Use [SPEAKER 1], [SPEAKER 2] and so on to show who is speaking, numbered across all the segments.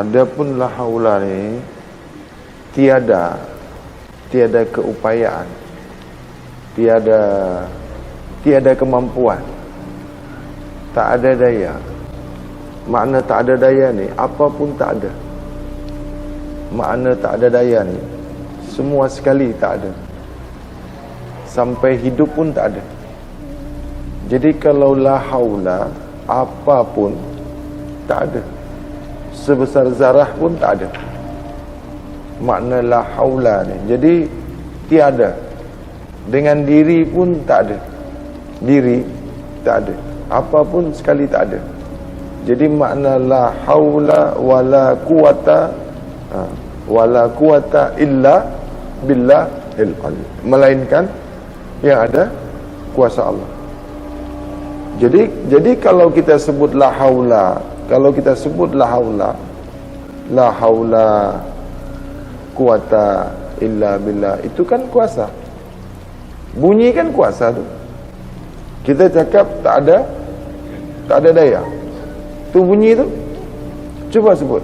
[SPEAKER 1] Adapun la haula ni tiada keupayaan, tiada kemampuan, tak ada daya. Makna tak ada daya ni apapun tak ada. Makna tak ada daya ni semua sekali tak ada. Sampai hidup pun tak ada. Jadi kalau la haula, apapun tak ada. Sebesar zarah pun tak ada. Makna la haula ni, jadi tiada. Dengan diri pun tak ada. Diri tak ada. Apapun sekali tak ada. Jadi makna la haula wala quwata illa billahil ali, melainkan yang ada kuasa Allah. Jadi kalau kita sebut la haula, la haula quwata illa billah, itu kan kuasa. Bunyi kan kuasa tu. Kita cakap tak ada daya. Tu bunyi tu. Cuba sebut.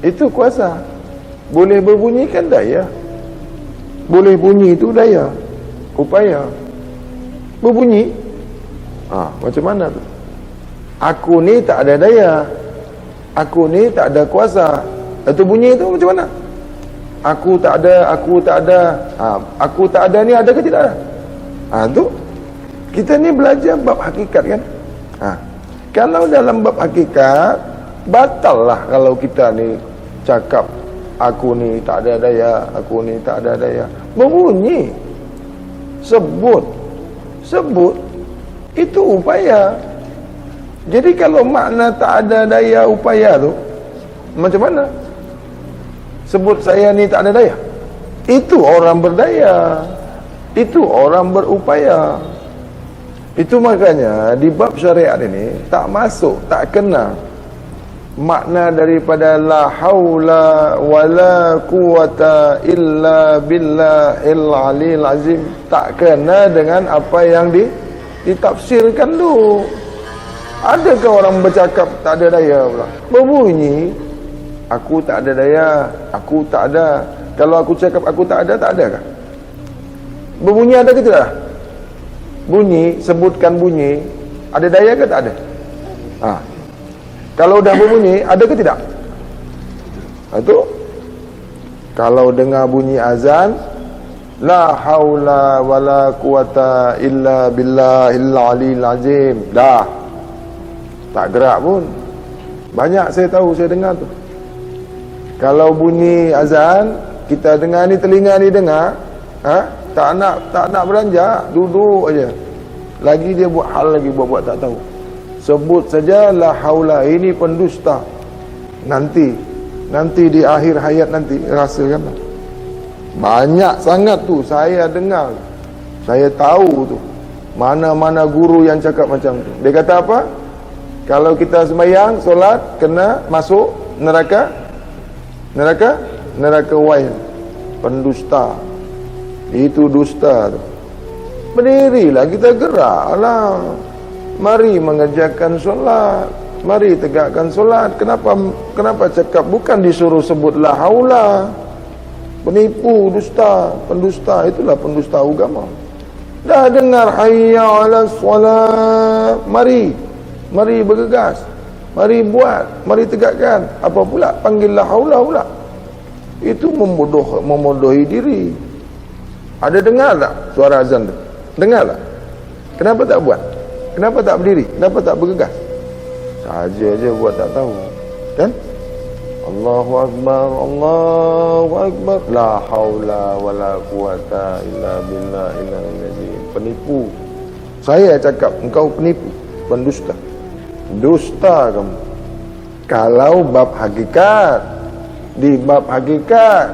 [SPEAKER 1] Itu kuasa. Boleh berbunyi kan daya. Boleh bunyi itu daya, upaya. Berbunyi, macam mana tu? Aku ni tak ada daya, aku ni tak ada kuasa. Itu bunyi tu macam mana? Aku tak ada. Aku tak ada ni ada ke tidak ada? Tu kita ni belajar bab hakikat kan. Kalau dalam bab hakikat, batal lah kalau kita ni cakap aku ni tak ada daya, aku ni tak ada daya. Berbunyi, sebut itu upaya. Jadi kalau makna tak ada daya upaya tu macam mana? Sebut saya ni tak ada daya. Itu orang berdaya, itu orang berupaya. Itu makanya di bab syariat ini tak masuk, tak kena makna daripada la haula wala quwata illa billahil aliyil azim. Tak kena dengan apa yang ditafsirkan tu. Adakah orang bercakap tak ada daya pula? Berbunyi, aku tak ada daya, aku tak ada. Kalau aku cakap aku tak ada kah? Berbunyi ada ke tidak? Bunyi, sebutkan bunyi, ada daya ke tak ada? Kalau dah berbunyi, ada ke tidak? Itu kalau dengar bunyi azan, la haula wala quwata illa billahil aliyil azim, dah tak gerak pun. Banyak saya tahu, saya dengar tu. Kalau bunyi azan, kita dengar ni, telinga ni dengar, tak nak beranjak, duduk aja. Lagi dia buat hal lagi, buat tak tahu. Sebut saja la haula, ini pendusta. Nanti di akhir hayat nanti rasakan. Banyak sangat tu saya dengar. Saya tahu tu. Mana-mana guru yang cakap macam tu. Dia kata apa? Kalau kita sembahyang, solat, kena masuk neraka wail. Pendusta. Itu dusta tu. Berdirilah, kita geraklah. Mari mengerjakan solat, mari tegakkan solat. Kenapa cakap bukan disuruh sebut la haula? Penipu, dusta, pendusta, itulah pendusta agama. Dah dengar hayya 'alas solat, mari bergegas, mari buat, mari tegakkan. Apa pula panggil la haula pula? Itu memodohi diri. Ada dengar tak suara azan tu? Dengar tak? Kenapa tak buat? Kenapa tak berdiri? Kenapa tak bergegas? Saja je buat tak tahu. Kan? Allahu Akbar, Allahu Akbar. La haula wala quwata illa billahil azim. Penipu. Saya cakap engkau penipu, pendusta. Dusta kamu. Kalau bab hakikat, di bab hakikat,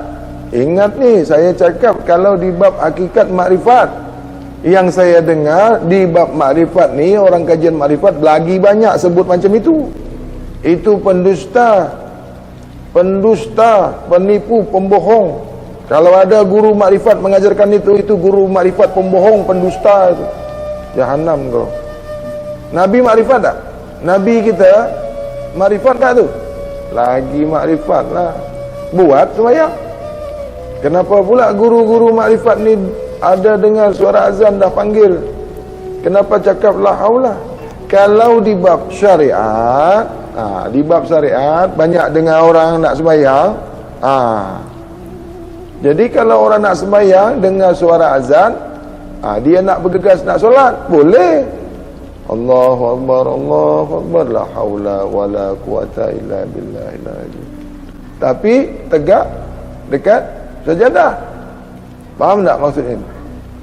[SPEAKER 1] ingat ni saya cakap kalau di bab hakikat makrifat. Yang saya dengar di bab makrifat ni, orang kajian makrifat lagi banyak sebut macam itu. Itu pendusta, penipu, pembohong. Kalau ada guru makrifat mengajarkan itu guru makrifat pembohong, pendusta itu. Jahanam kau. Nabi makrifat tak? Nabi kita Makrifat tak tu? Lagi makrifat lah. Buat sembahyang. Kenapa pula guru-guru makrifat ni ada dengar suara azan dah panggil? Kenapa cakap la haula? Kalau di bab syariat, di bab syariat banyak dengar orang nak sembahyang. Jadi kalau orang nak sembahyang dengar suara azan, dia nak bergegas nak solat, boleh. Allahu Akbar, la haula wala quwata illa billahil azim. Tapi tegak dekat sajadah. Faham tak maksudnya?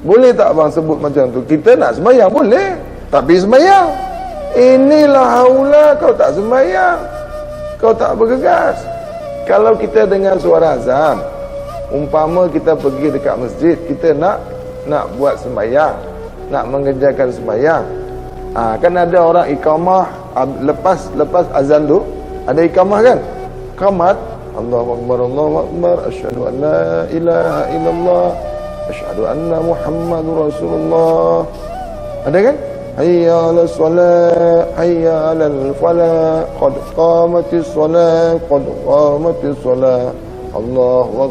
[SPEAKER 1] Boleh tak abang sebut macam tu? Kita nak sembahyang boleh, tapi sembahyang. Inilah haula, kau tak sembahyang, kau tak bergegas. Kalau kita dengar suara azan, umpama kita pergi dekat masjid, kita nak buat sembahyang, nak mengerjakan sembahyang. Kan ada orang iqamah lepas azan tu ada iqamah kan? Qamat, Allahu Akbar, asyhadu an la ilaha illallah, asyhadu anna Muhammadur Rasulullah. Ada kan? Hayya 'alas shalah, hayya 'alal falah, qad qamatis shalah, qad qamatis shalah. Allahu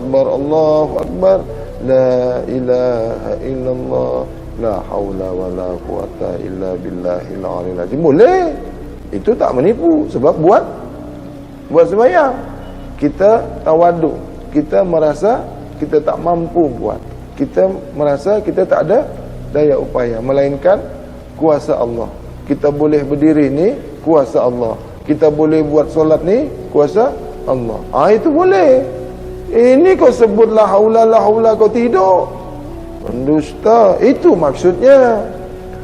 [SPEAKER 1] Akbar, la ilaha illallah, la haula wala quwata illa billahil aliyil azim. Boleh. Itu tak menipu sebab buat sembahyang. Kita tawaduk, kita merasa kita tak mampu buat. Kita merasa kita tak ada daya upaya, melainkan kuasa Allah. Kita boleh berdiri ni kuasa Allah. Kita boleh buat solat ni kuasa Allah. Itu boleh. Ini kau sebut la haula kau tidur. Pendusta, itu maksudnya.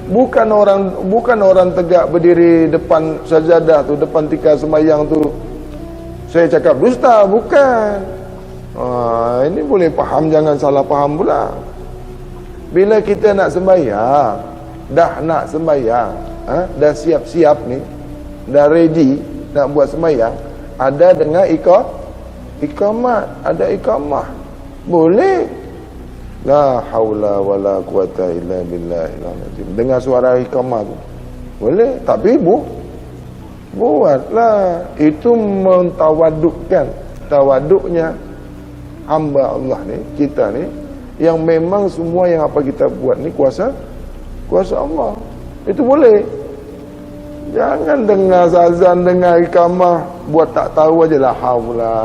[SPEAKER 1] Bukan orang tegak berdiri depan sajadah tu, depan tikar sembahyang tu saya cakap dusta, bukan. Ini boleh faham, jangan salah faham pula. Bila kita nak sembahyang, dah nak sembahyang, dah siap-siap ni, dah ready nak buat sembahyang, ada dengar iqamat, ada iqamah, boleh. La haula wala quwata illa billahil azim. Dengar suara iqamah tu boleh, tapi buatlah. Itu mentawadukkan. Tawaduknya hamba Allah ni, kita ni, yang memang semua yang apa kita buat ni kuasa Allah. Itu boleh. Jangan dengar azan, dengar iqamah, buat tak tahu aja la haula.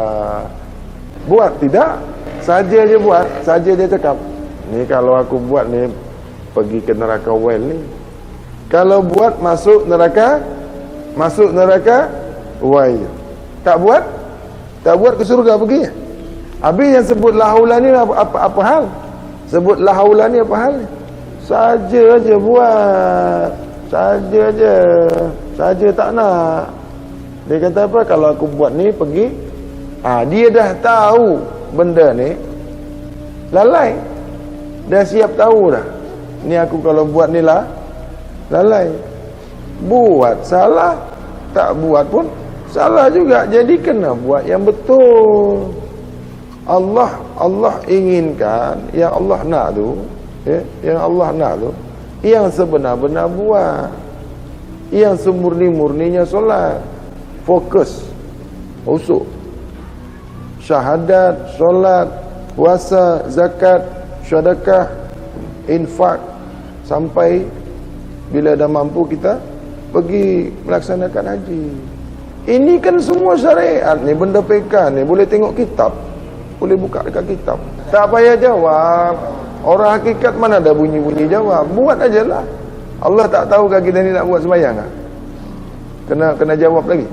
[SPEAKER 1] Buat tidak, saja je buat, saja dia cakap. Ni kalau aku buat ni pergi ke neraka well ni. Kalau buat masuk neraka why. Tak buat ke surga pergi. Habis yang sebut la haula ni apa hal? Sebut la haula ni apa hal? Saja aja buat. Saja tak nak. Dia kata apa? Kalau aku buat ni pergi. Dia dah tahu benda ni lalai. Dah siap tahu dah. Ni aku kalau buat ni lalai. Buat salah, tak buat pun salah juga. Jadi kena buat yang betul. Allah inginkan yang Allah nak tu, yang Allah nak tu, yang sebenar-benar buat, yang semurni-murninya solat, fokus, usuk, syahadat, solat, puasa, zakat, sedekah, infak, sampai bila dah mampu kita pergi melaksanakan haji. Ini kan semua syariat ni, benda peka ni, boleh tengok kitab, boleh buka dekat kitab. Tak payah jawab. Orang hakikat mana ada bunyi-bunyi jawab. Buat ajalah. Allah tak tahukah kita ni nak buat sembahyang tak? Kena jawab lagi.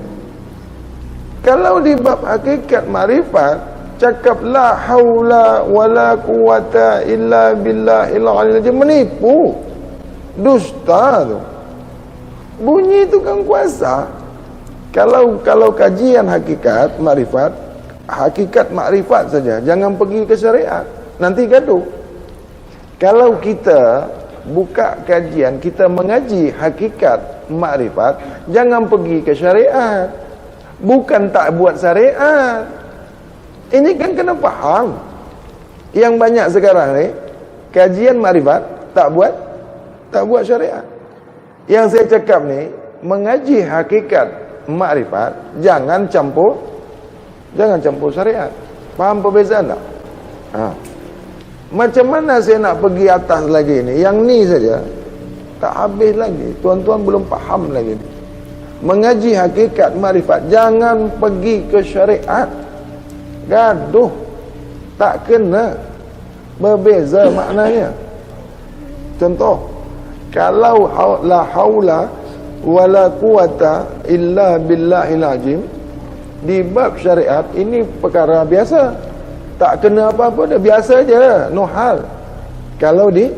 [SPEAKER 1] Kalau di bab hakikat makrifat, cakap la haula wala quwata illa billahil aliyil azim, menipu, dusta tu. Bunyi tu kan kuasa. Kalau kajian hakikat makrifat, hakikat makrifat saja, jangan pergi ke syariat, nanti gaduh. Kalau kita buka kajian, kita mengaji hakikat makrifat, jangan pergi ke syariat. Bukan tak buat syariat. Ini kan kena faham. Yang banyak sekarang ni kajian makrifat tak buat syariat. Yang saya cakap ni mengaji hakikat makrifat, jangan campur syariat. Faham perbezaan tak? Macam mana saya nak pergi atas lagi ni? Yang ni saja tak habis lagi. Tuan-tuan belum faham lagi ni. Mengaji hakikat makrifat, jangan pergi ke syariat. Gaduh, tak kena, berbeza maknanya. Contoh, kalau la haula wala quwata illa billahil azim, di bab syariat ini perkara biasa, tak kena apa-apa dah, biasa je, no hal. Kalau di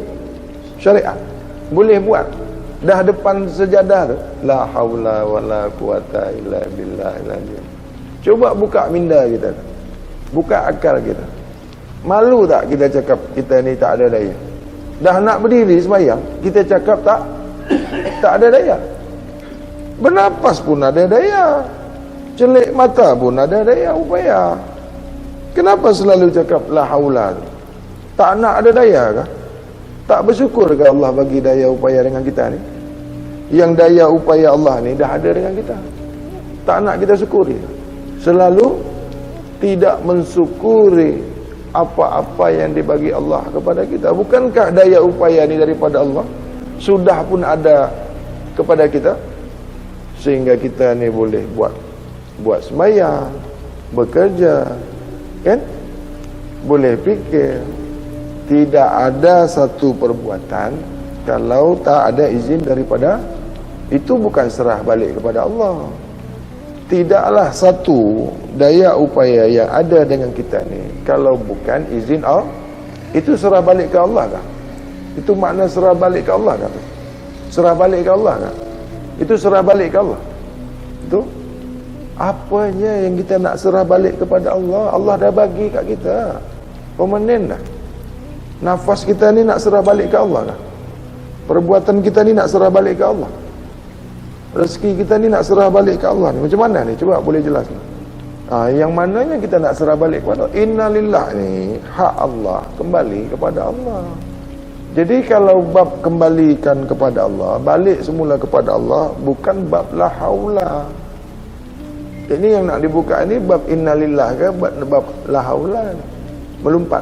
[SPEAKER 1] syariat boleh buat, dah depan sejadah tu, la haula wala quwata illa billahil azim. Cuba buka minda kita, buka akal kita. Malu tak kita cakap kita ni tak ada daya? Dah nak berdiri sembahyang, kita cakap tak ada daya. Bernapas pun ada daya, celik mata pun ada daya upaya. Kenapa selalu cakap la haula? Tak nak ada daya kah? Tak bersyukur ke Allah bagi daya upaya dengan kita ni? Yang daya upaya Allah ni dah ada dengan kita. Tak nak kita syukuri. Selalu tidak mensyukuri apa-apa yang dibagi Allah kepada kita. Bukankah daya upaya ni daripada Allah? Sudah pun ada kepada kita, sehingga kita ni boleh buat sembahyang, bekerja, kan? Boleh fikir. Tidak ada satu perbuatan kalau tak ada izin daripada, itu bukan serah balik kepada Allah. Tidaklah satu daya upaya yang ada dengan kita ni kalau bukan izin Allah. Itu serah balik ke Allah kah? Itu makna serah balik ke Allah kah? Serah balik ke Allah kah? Itu serah balik ke Allah. Itu apanya yang kita nak serah balik kepada Allah? Allah dah bagi kat kita permanen dah. Nafas kita ni nak serah balik ke Allah kah? Perbuatan kita ni nak serah balik ke Allah? Rezeki kita ni nak serah balik ke Allah ni? Macam mana ni? Cuba boleh jelas ni. Yang mananya kita nak serah balik kepada Allah? Innalillah ni hak Allah, kembali kepada Allah. Jadi kalau bab kembalikan kepada Allah, balik semula kepada Allah, bukan bab la haula. Ini yang nak dibuka ni bab innalillah ke bab la haula? Melompat.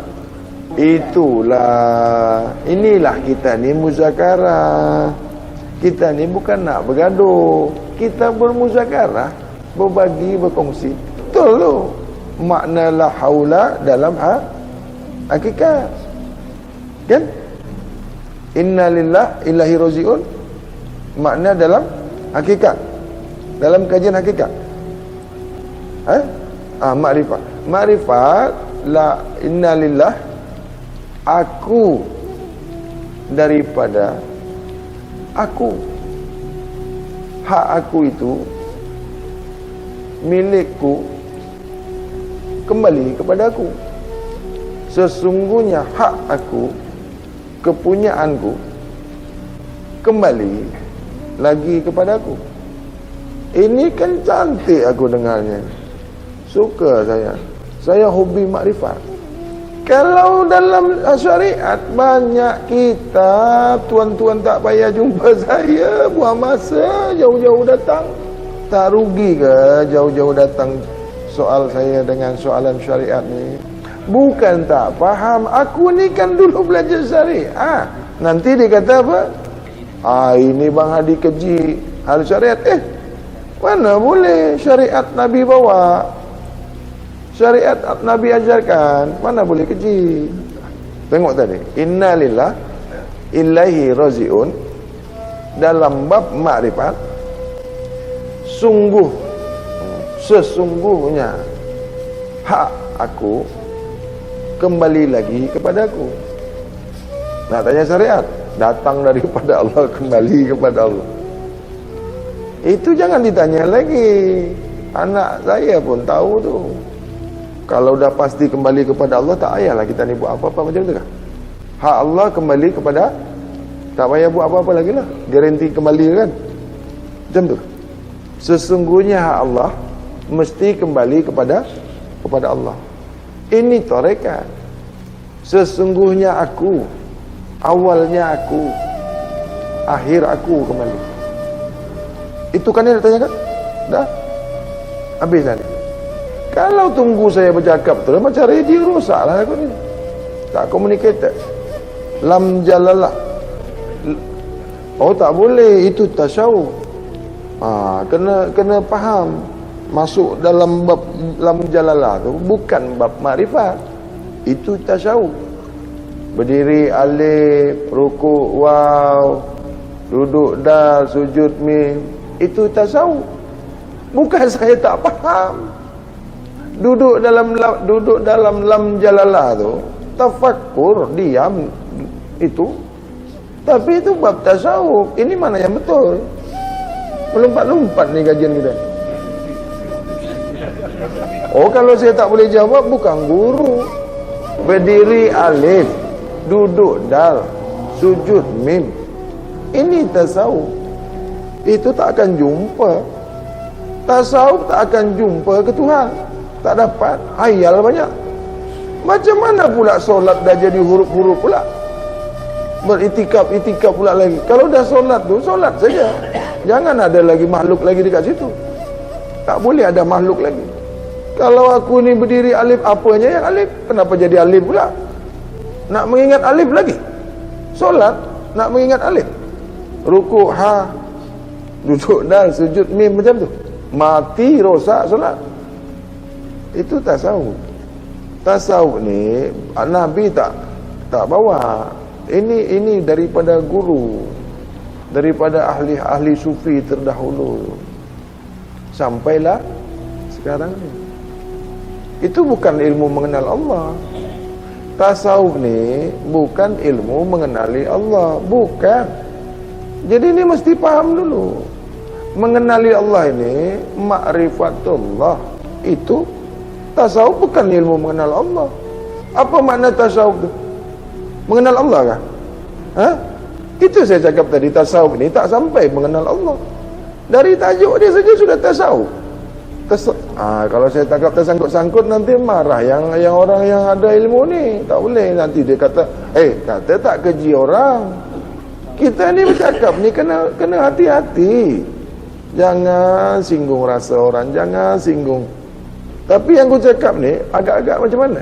[SPEAKER 1] Inilah kita ni muzakarah. Kita ni bukan nak bergaduh, kita bermuzakarah, berbagi, berkongsi. Betul tu makna la haula dalam hakikat, kan? Inna lillah ilahi roziun, makna dalam hakikat, dalam kajian hakikat. Makrifat la inna lillah, aku daripada aku, hak aku itu milikku, kembali kepada aku. Sesungguhnya hak aku, kepunyaanku, kembali lagi kepada aku. Ini kan cantik aku dengarnya, suka saya hobi makrifat. Kalau dalam syariat banyak kitab, tuan-tuan tak payah jumpa saya, buang masa jauh-jauh datang. Tak rugi ke jauh-jauh datang soal saya dengan soalan syariat ni? Bukan tak faham, aku ni kan dulu belajar syariat. Nanti dia kata apa? Ini Bang Hadi keji hal syariat. Mana boleh syariat Nabi bawa, syariat Nabi ajarkan, mana boleh keji. Tengok tadi, inna lillah ilahi raziun, dalam bab makrifat, sesungguhnya hak aku kembali lagi kepada aku. Nak tanya syariat, datang daripada Allah, kembali kepada Allah. Itu jangan ditanya lagi. Anak saya pun tahu tu. Kalau dah pasti kembali kepada Allah, tak payahlah kita ni buat apa-apa. Macam tu kan? Hak Allah kembali kepada, tak payah buat apa-apa lagi lah. Garanti kembali kan? Macam tu. Sesungguhnya hak Allah mesti kembali kepada Allah. Ini tarekat. Sesungguhnya aku, awalnya aku, akhir aku kembali. Itu kan yang ditanya kan? Dah. Habis nanti. Kalau tunggu saya bercakap terus, macam radio rosak lah aku ni. Tak communicated. Lam jalalah. Oh tak boleh, itu tasawuf. Kena faham. Masuk dalam bab lam jalalah tu bukan bab makrifat. Itu tasawuf. Berdiri alif, rukuk waw, duduk dal, sujud mim, itu tasawuf. Bukan saya tak faham. Duduk dalam lam jalalah tu tafakkur, diam itu. Tapi itu bab tasawuf. Ini mana yang betul? Melompat-lompat ni kajian kita. Oh, kalau saya tak boleh jawab, bukan guru. Berdiri alif, duduk dal, sujud mim, ini tasawuf. Itu tak akan jumpa. Tasawuf tak akan jumpa ke Tuhan. Tak dapat. Hayal banyak. Macam mana pula solat dah jadi huruf-huruf pula? Beritikaf pula lagi. Kalau dah solat tu, solat saja. Jangan ada lagi makhluk lagi dekat situ. Tak boleh ada makhluk lagi. Kalau aku ni berdiri alif, apanya yang alif? Kenapa jadi alif pula? Nak mengingat alif lagi? Solat nak mengingat alif. Rukuk ha, duduk dal, sujud mim, macam tu. Mati rosak solat. Itu tasawuf. Tasawuf ni Nabi tak bawa. Ini daripada guru, daripada ahli sufi terdahulu. Sampailah sekarang ni. Itu bukan ilmu mengenal Allah. Tasawuf ni bukan ilmu mengenali Allah. Bukan. Jadi ini mesti faham dulu. Mengenali Allah ini ma'rifatullah. Itu tasawuf, bukan ilmu mengenal Allah. Apa makna tasawuf tu? Mengenal Allah kah? Itu saya cakap tadi, tasawuf ni tak sampai mengenal Allah. Dari tajuk dia saja sudah tasawuf. Kalau saya tangkap tersangkut-sangkut, nanti marah yang orang yang ada ilmu ni. Tak boleh, nanti dia kata kata tak keji orang. Kita ni bercakap ni kena hati-hati. Jangan singgung rasa orang, jangan singgung. Tapi yang aku cakap ni agak-agak macam mana?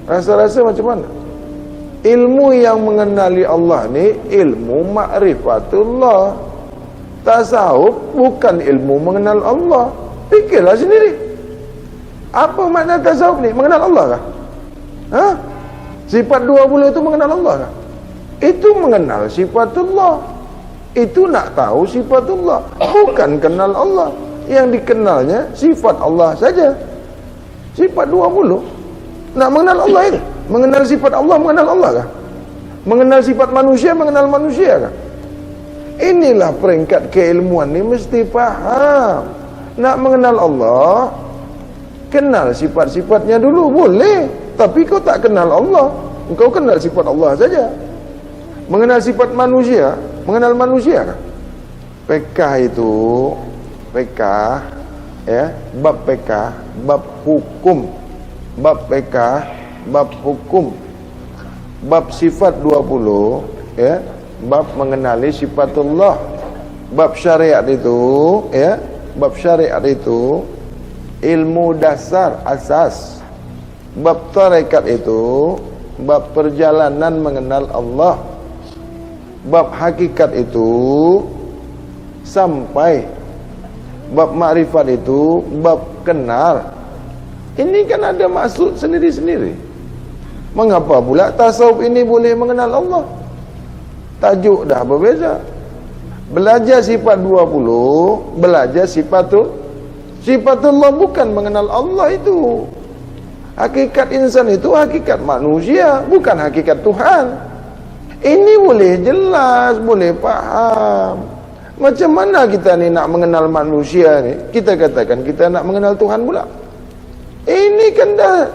[SPEAKER 1] Rasa-rasa macam mana? Ilmu yang mengenali Allah ni ilmu ma'rifatullah. Tasawuf bukan ilmu mengenal Allah. Fikirlah sendiri. Apa makna tasawuf ni? Mengenal Allah kah? Sifat 20 itu mengenal Allah kah? Itu mengenal sifatullah. Itu nak tahu sifatullah, bukan kenal Allah. Yang dikenalnya sifat Allah saja. Sifat 20. Nak mengenal Allah itu, mengenal sifat Allah, mengenal Allah kah? Mengenal sifat manusia, mengenal manusia kah? Inilah peringkat keilmuan ni mesti faham. Nak mengenal Allah, kenal sifat-sifatnya dulu, boleh. Tapi kau tak kenal Allah, kau kenal sifat Allah saja. Mengenal sifat manusia, mengenal manusia kan? PK itu, PK ya, bab PK, bab hukum. Bab PK, bab hukum. Bab sifat 20 ya, bab mengenali sifatullah. Bab syariat itu ya, bab syariat itu ilmu dasar, asas. Bab tarekat itu bab perjalanan mengenal Allah. Bab hakikat itu sampai. Bab makrifat itu bab kenal. Ini kan ada maksud sendiri-sendiri. Mengapa pula tasawuf ini boleh mengenal Allah? Tajuk dah berbeza. Belajar sifat 20, belajar sifatullah, bukan mengenal Allah itu. Hakikat insan itu hakikat manusia, bukan hakikat Tuhan. Ini boleh jelas, boleh faham. Macam mana kita ni nak mengenal manusia ni? Kita katakan kita nak mengenal Tuhan pula. Ini kan dah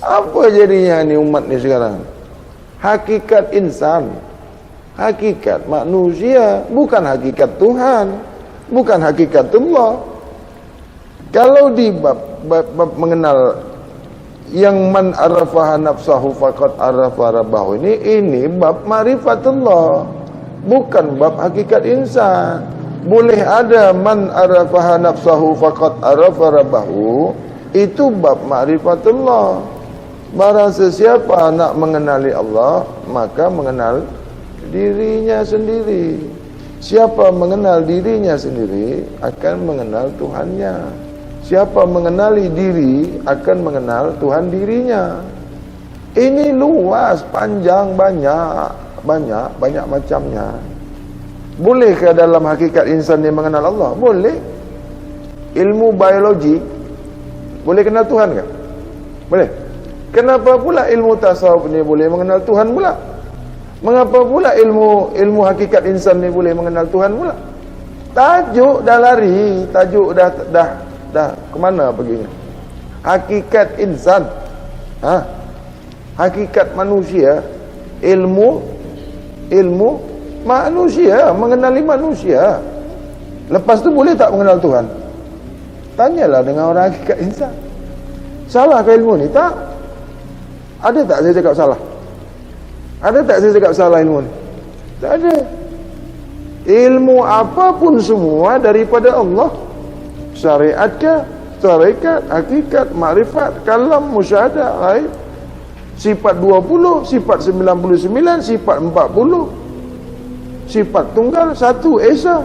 [SPEAKER 1] apa jadinya ni umat ni sekarang? Hakikat insan, hakikat manusia, bukan hakikat Tuhan, bukan hakikat Allah. Kalau di bab mengenal yang man arafaha nafsahu faqad arafa rabbahu, ini bab ma'rifatullah, bukan bab hakikat insan. boleh ada man arafaha nafsahu faqad arafa rabbahu, itu bab ma'rifatullah. Barang sesiapa nak mengenali Allah, maka mengenal dirinya sendiri. Siapa mengenal dirinya sendiri akan mengenal Tuhannya. Siapa mengenali diri akan mengenal Tuhan dirinya. Ini luas, panjang, banyak macamnya. Bolehkah dalam hakikat insan ni mengenal Allah? Boleh. Ilmu biologi boleh kenal Tuhan ke? Boleh. Kenapa pula ilmu tasawuf ni boleh mengenal Tuhan pula? Mengapa pula ilmu hakikat insan ni boleh mengenal Tuhan pula? Tajuk dah lari, tajuk dah ke mana perginya? Hakikat insan. Hakikat manusia, ilmu manusia, mengenali manusia. Lepas tu boleh tak mengenal Tuhan? Tanyalah dengan orang hakikat insan. Salah ke ilmu ni? Tak. Ada tak saya cakap salah? Ada tak saya cakap salah ilmu ni? Tak ada. Ilmu apapun semua daripada Allah. Syariat ke, tarekat, hakikat, makrifat, kalam, musyahadah, ghaib. Sifat 20, sifat 99, sifat 40. Sifat tunggal, satu esa.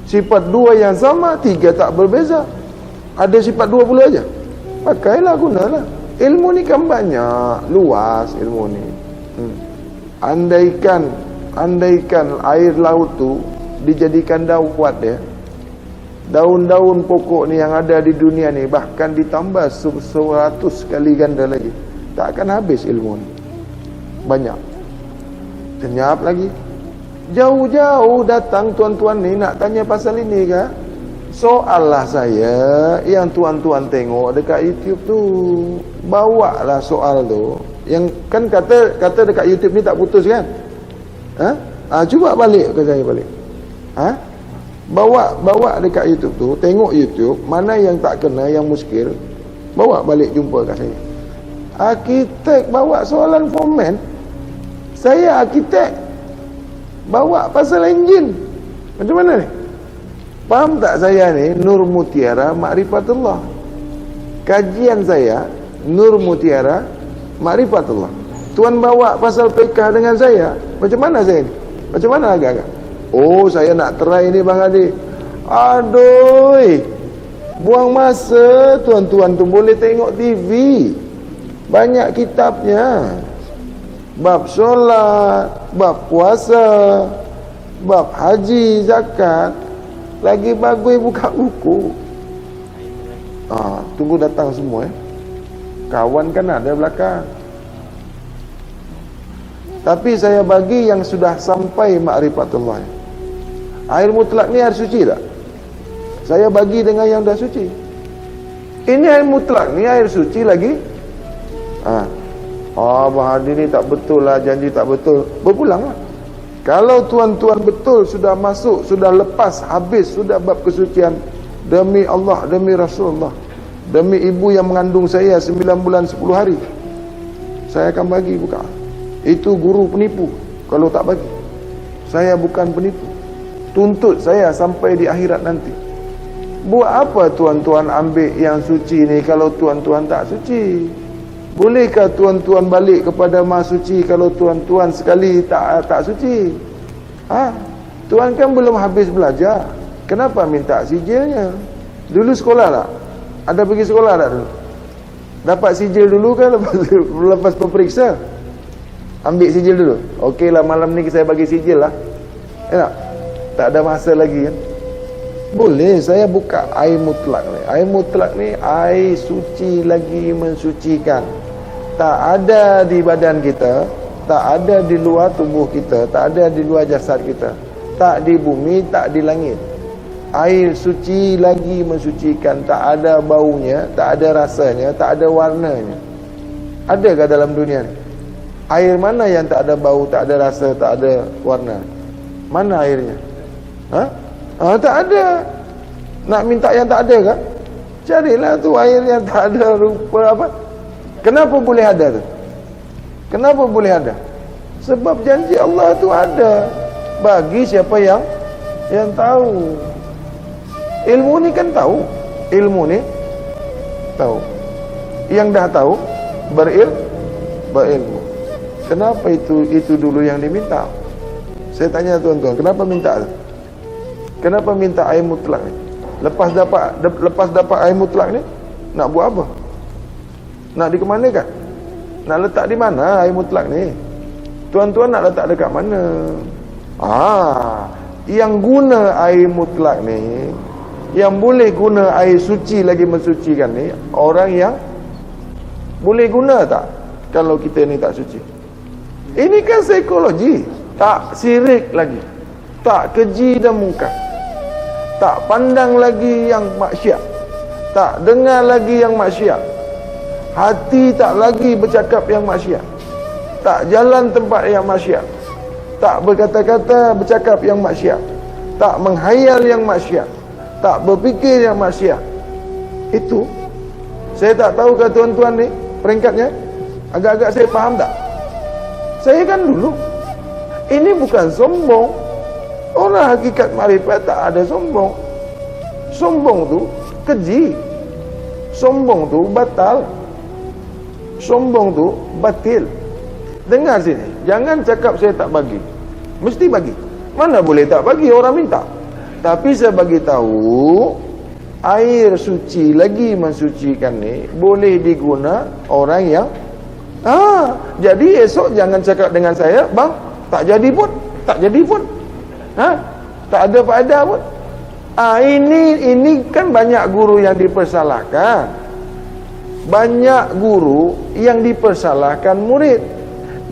[SPEAKER 1] Sifat dua yang sama, tiga tak berbeza. Ada sifat 20 aja. Pakailah, gunalah. Ilmu ni kan banyak, luas ilmu ni. Andaikan air laut tu dijadikan dawat dia, daun-daun pokok ni yang ada di dunia ni bahkan ditambah 100 kali ganda lagi, tak akan habis ilmu ni. Banyak. Senyap lagi. Jauh-jauh datang tuan-tuan ni nak tanya pasal ini ke? Soallah saya yang tuan-tuan tengok dekat YouTube tu. Bawalah soal tu. Yang kan kata dekat YouTube ni tak putus kan? Cuba balik ke saya balik. Bawa dekat YouTube tu, tengok YouTube, mana yang tak kena, yang muskil, bawa balik jumpa kat saya. Arkitek bawa soalan formen. Saya arkitek bawa pasal enjin. Macam mana ni? Faham tak saya ni? Nur Mutiara Ma'rifatullah. Kajian saya Nur Mutiara Ma'rifatullah. Tuan bawa pasal fiqh dengan saya. Macam mana saya ni? Macam mana agak-agak? Oh, saya nak try ni Bang Adi. Aduh, buang masa tuan-tuan tu. Boleh tengok TV, banyak kitabnya. Bab solat, bab puasa, bab haji, zakat. Lagi bagus buka buku. Tunggu datang semua. Kawan kan ada belakang. Tapi saya bagi yang sudah sampai ma'rifatullah. Air mutlak ni air suci tak? Saya bagi dengan yang dah suci. Ini air mutlak ni air suci lagi. Abang Hadi ni tak betul lah, janji tak betul. Berpulang lah. Kalau tuan-tuan betul sudah masuk, sudah lepas, habis, sudah bab kesucian, demi Allah, demi Rasulullah, demi ibu yang mengandung saya 9 bulan 10 hari, saya akan bagi buka. Itu guru penipu kalau tak bagi. Saya bukan penipu. Tuntut saya sampai di akhirat nanti. Buat apa tuan-tuan ambil yang suci ni kalau tuan-tuan tak suci? Bolehkah tuan-tuan balik kepada Maha Suci kalau tuan-tuan sekali tak suci? Tuan kan belum habis belajar. Kenapa minta sijilnya? Dulu sekolah tak? Ada pergi sekolah tak dulu? Dapat sijil dulu kan lepas pemeriksa? Ambil sijil dulu. Okeylah, malam ni saya bagi sijil lah. Tak ada masa lagi kan? Boleh, saya buka air mutlak ni. Air mutlak ni air suci lagi mensucikan. Tak ada di badan kita, tak ada di luar tubuh kita, tak ada di luar jasad kita, tak di bumi, tak di langit. Air suci lagi mensucikan. Tak ada baunya, tak ada rasanya, tak ada warnanya. Adakah dalam dunia ni? Air mana yang tak ada bau, tak ada rasa, tak ada warna? Mana airnya? Tak ada. Nak minta yang tak ada kah? Carilah tu air yang tak ada rupa apa. Kenapa boleh ada tu? Kenapa boleh ada? Sebab janji Allah tu ada bagi siapa yang Yang tahu. Ilmu ni kan tahu. Ilmu ni tahu. Yang dah tahu berilmu. Kenapa itu dulu yang diminta? Saya tanya tuan-tuan, kenapa minta? Kenapa minta air mutlak ni? Lepas dapat air mutlak ni, nak buat apa? Nak dikemanakan? Nak letak di mana air mutlak ni? Tuan-tuan nak letak dekat mana? Yang guna air mutlak ni, yang boleh guna air suci lagi mensucikan ni, orang yang boleh guna tak kalau kita ni tak suci? Ini kan psikologi. Tak sirik lagi, tak keji dan mungkar, tak pandang lagi yang maksiat, tak dengar lagi yang maksiat, hati tak lagi bercakap yang maksiat, tak jalan tempat yang maksiat, tak berkata-kata bercakap yang maksiat, tak menghayal yang maksiat, tak berfikir yang maksiat. Itu saya tak tahu ke tuan-tuan ni peringkatnya. Agak-agak saya faham tak? Saya kan dulu, ini bukan sombong. Orang hakikat makrifat tak ada sombong. Sombong tu keji. Sombong tu batal. Sombong tu batil. Dengar sini, jangan cakap saya tak bagi. Mesti bagi. Mana boleh tak bagi, orang minta. Tapi saya bagi tahu, air suci lagi mensucikan ni boleh diguna orang yang jadi esok jangan cakap dengan saya, bang, tak jadi pun. Tak ada faedah pun. Ini kan banyak guru yang dipersalahkan. Banyak guru yang dipersalahkan murid.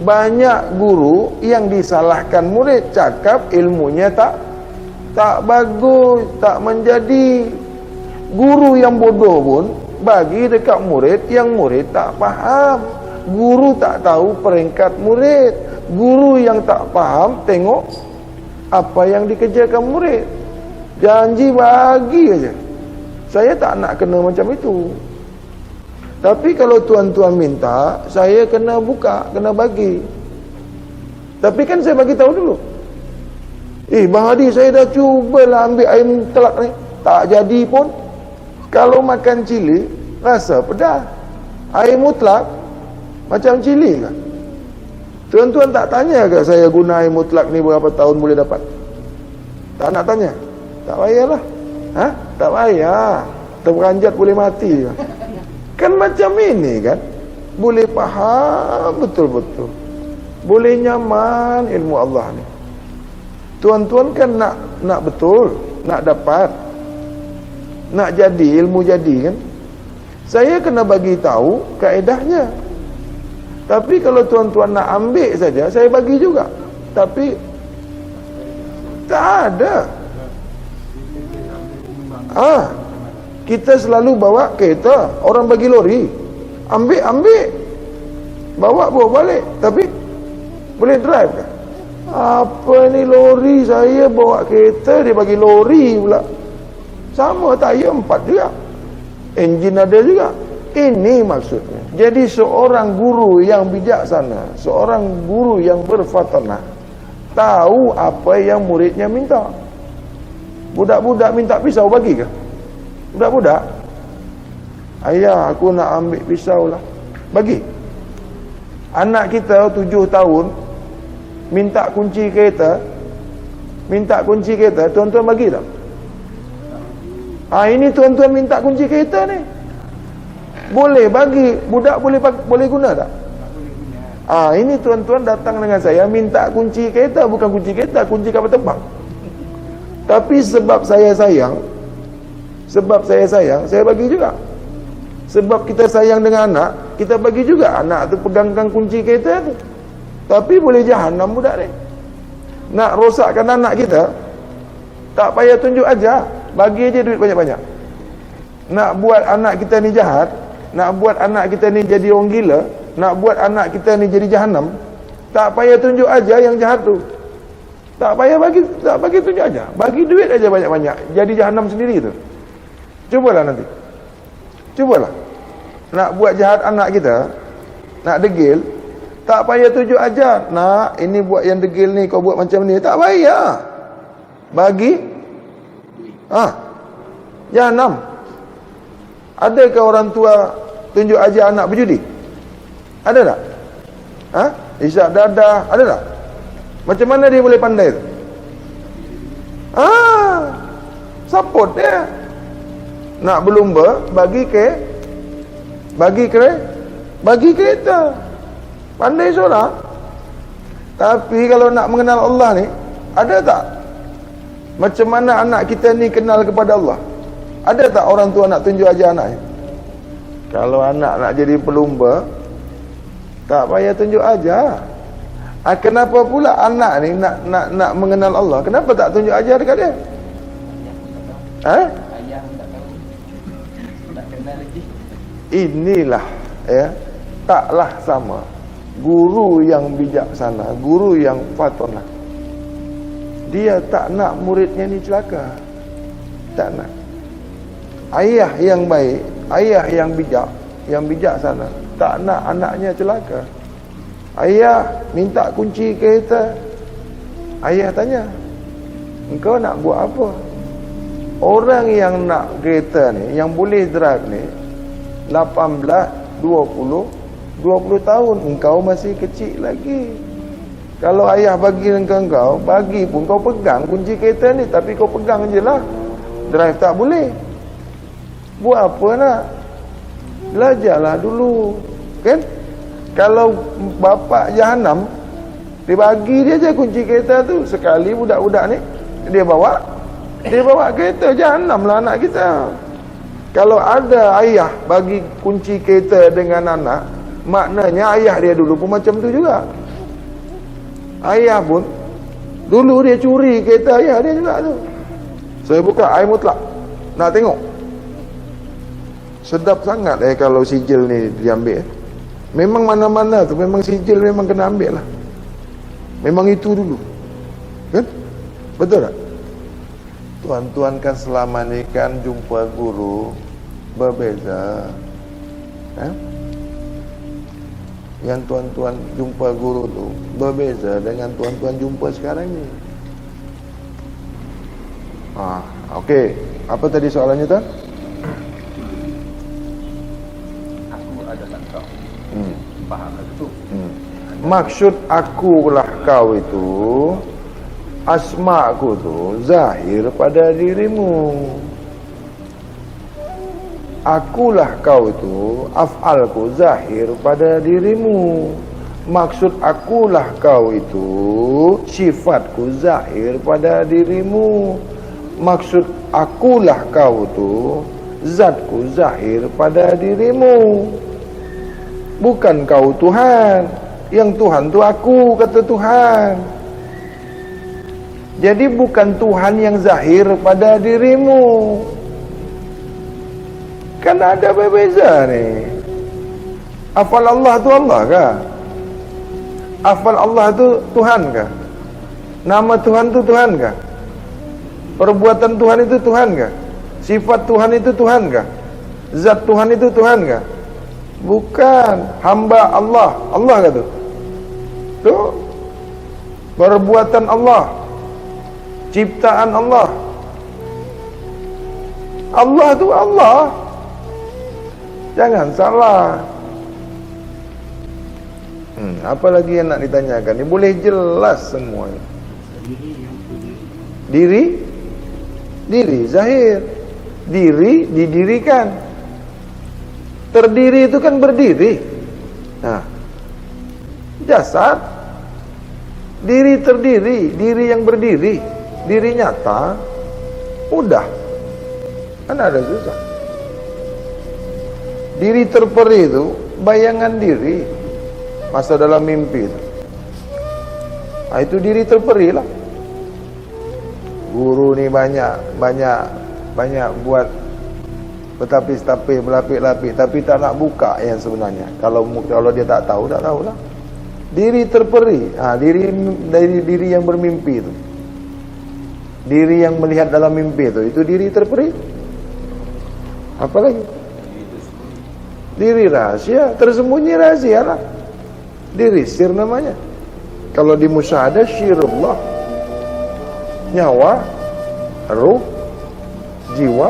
[SPEAKER 1] Banyak guru yang disalahkan murid, cakap ilmunya tak bagus, tak menjadi. Guru yang bodoh pun bagi dekat murid yang murid tak faham. Guru tak tahu peringkat murid. Guru yang tak faham tengok apa yang dikerjakan murid. Janji bagi aja. Saya tak nak kena macam itu. Tapi kalau tuan-tuan minta, saya kena buka, kena bagi. Tapi kan saya bagi tahu dulu. Bang Hadi, saya dah cubalah ambil air telak ni, tak jadi pun. Kalau makan cili rasa pedas. Air mutlak macam cili kan? Tuan-tuan tak tanya ke saya guna air mutlak ni berapa tahun boleh dapat? Tak nak tanya? Tak payahlah. Tak payah. Terperanjat boleh mati. Kan macam ini kan? Boleh faham betul-betul. Boleh nyaman ilmu Allah ni. Tuan-tuan kan nak betul, nak dapat, nak jadi, ilmu jadi kan? Saya kena bagi tahu kaedahnya. Tapi kalau tuan-tuan nak ambil saja, saya bagi juga. Tapi tak ada. Kita selalu bawa kereta, orang bagi lori, ambil, bawa balik. Tapi boleh drive kan? Apa ni lori, saya bawa kereta, dia bagi lori pula. Sama, tayar 4 juga, enjin ada juga. Ini maksudnya. Jadi seorang guru yang bijaksana, seorang guru yang berfatanah, tahu apa yang muridnya minta. Budak-budak minta pisau, bagi ke? Budak-budak, ayah aku nak ambil pisau lah, bagi. Anak kita 7 tahun minta kunci kereta, tuan-tuan bagi tak? Ini tuan-tuan minta kunci kereta ni, boleh bagi. Budak boleh guna tak? Ini tuan-tuan datang dengan saya minta kunci kereta, bukan kunci kereta, kunci kapal terbang. Tapi sebab saya sayang, saya bagi juga. Sebab kita sayang dengan anak, kita bagi juga. Anak tu pegangkan kunci kereta tu. Tapi boleh jahanam budak ni. Nak rosakkan anak kita, tak payah tunjuk ajar, bagi aja duit banyak-banyak. Nak buat anak kita ni jahat, nak buat anak kita ni jadi orang gila, nak buat anak kita ni jadi jahanam, tak payah tunjuk aja yang jahat tu. Tak payah bagi tunjuk aja. Bagi duit aja banyak-banyak, jadi jahanam sendiri tu. Cubalah nanti. Cubalah. Nak buat jahat anak kita, nak degil, tak payah tunjuk aja. Nak, ini buat yang degil ni, kau buat macam ni. Tak payah. bagi Jahanam. Adakah orang tua tunjuk ajar anak berjudi? Ada tak? Isyak dadah, ada tak? Macam mana dia boleh pandai tu? Support dia. Nak berlumba, bagi kereta. Pandai solat. Tapi kalau nak mengenal Allah ni, ada tak? Macam mana anak kita ni kenal kepada Allah? Ada tak orang tua nak tunjuk ajar anaknya? Kalau anak nak jadi pelumba, tak payah tunjuk ajar. Kenapa pula anak ni nak mengenal Allah? Kenapa tak tunjuk ajar dekat dia?
[SPEAKER 2] Ayah tak tahu. Tak kenal lagi.
[SPEAKER 1] Inilah taklah sama. Guru yang bijaksana, guru yang fatonah, dia tak nak muridnya ni celaka. Tak nak. Ayah yang baik, ayah yang bijak, yang bijaksana, tak nak anaknya celaka. Ayah minta kunci kereta, ayah tanya, engkau nak buat apa? Orang yang nak kereta ni, yang boleh drive ni 18, 20 tahun, engkau masih kecil lagi. Kalau ayah bagi engkau, bagi pun kau pegang kunci kereta ni, tapi kau pegang je lah. Drive tak boleh. Buat apa nak? Belajarlah dulu, kan? Kalau bapak Jahanam, dia bagi dia je kunci kereta tu. Sekali budak-budak ni dia bawa kereta, Jahanam lah anak kita. Kalau ada ayah bagi kunci kereta dengan anak, maknanya ayah dia dulu pun macam tu juga. Ayah pun dulu dia curi kereta ayah dia juga tu. Saya buka air mutlak, nak tengok. Sedap sangat kalau sijil ni diambil. Memang mana-mana tu, memang sijil memang kena ambil lah. Memang itu dulu, kan? Betul tak? Tuan-tuan kan selama ni kan jumpa guru berbeza, yang tuan-tuan jumpa guru tu berbeza dengan tuan-tuan jumpa sekarang ni. Okey. Apa tadi soalannya tu?
[SPEAKER 2] Aku adalah kau. Faham tu?
[SPEAKER 1] Maksud akulah kau itu, asma aku tu zahir pada dirimu. Akulah kau itu, af'alku zahir pada dirimu. Maksud akulah kau itu, sifatku zahir pada dirimu. Maksud akulah kau itu, zatku zahir pada dirimu. Bukan kau Tuhan. Yang Tuhan tu aku, kata Tuhan. Jadi bukan Tuhan yang zahir pada dirimu. Kan ada berbeza ni. Hafal Allah tu Allah kah? Hafal Allah tu Tuhan kah? Nama Tuhan tu Tuhan kah? Perbuatan Tuhan itu Tuhan kah? Sifat Tuhan itu Tuhan kah? Zat Tuhan itu Tuhan kah? Bukan. Hamba Allah. Allah kah tu? Tu perbuatan Allah, ciptaan Allah. Allah tu Allah. Jangan salah. Apa lagi yang nak ditanyakan? Ini boleh jelas semuanya. Diri zahir. Diri didirikan. Terdiri itu kan berdiri. Jasad, diri terdiri, diri yang berdiri, diri nyata, udah. Kan ada susah. Diri terperi itu bayangan diri masa dalam mimpi itu. Itu diri terperi lah. Guru ni banyak buat bertapis-tapis, berlapik-lapik, tapi tak nak buka yang sebenarnya. Kalau dia tak tahulah. Diri terperi, diri yang bermimpi itu, diri yang melihat dalam mimpi itu diri terperi. Apa lagi? Diri rahasia, tersembunyi rahasia lah. Diri sir namanya. Kalau di musyahadah syirullah, nyawa Ruh, jiwa,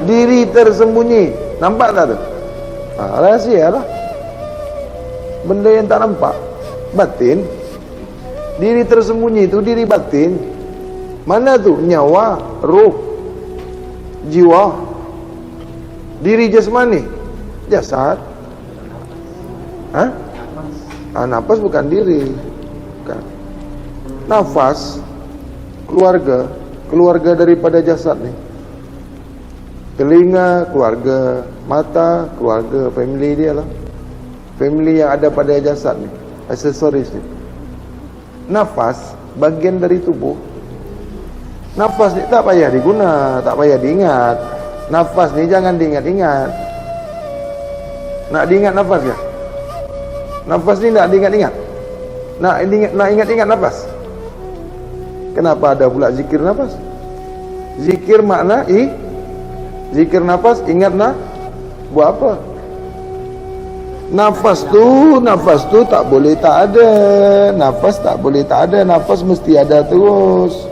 [SPEAKER 1] diri tersembunyi. Nampak tak tu? Rahsia lah. Benda yang tak nampak, batin. Diri tersembunyi itu diri batin. Mana tu? Nyawa, ruh, jiwa. Diri jasmani, jasad. Nafas bukan diri, bukan. Nafas keluarga daripada jasad ni. Telinga keluarga, mata keluarga, family dia lah. Family yang ada pada jasad ni, aksesoris ni. Nafas bagian dari tubuh. Nafas ni tak payah diguna, tak payah diingat. Nafas ni jangan diingat-ingat. Nak diingat nafas ke? Nafas ni nak diingat-ingat. Nak ingat-ingat nafas. Kenapa ada pula zikir nafas? Zikir makna zikir nafas, ingat nak buat apa? Nafas tu tak boleh tak ada. Nafas tak boleh tak ada. Nafas mesti ada terus.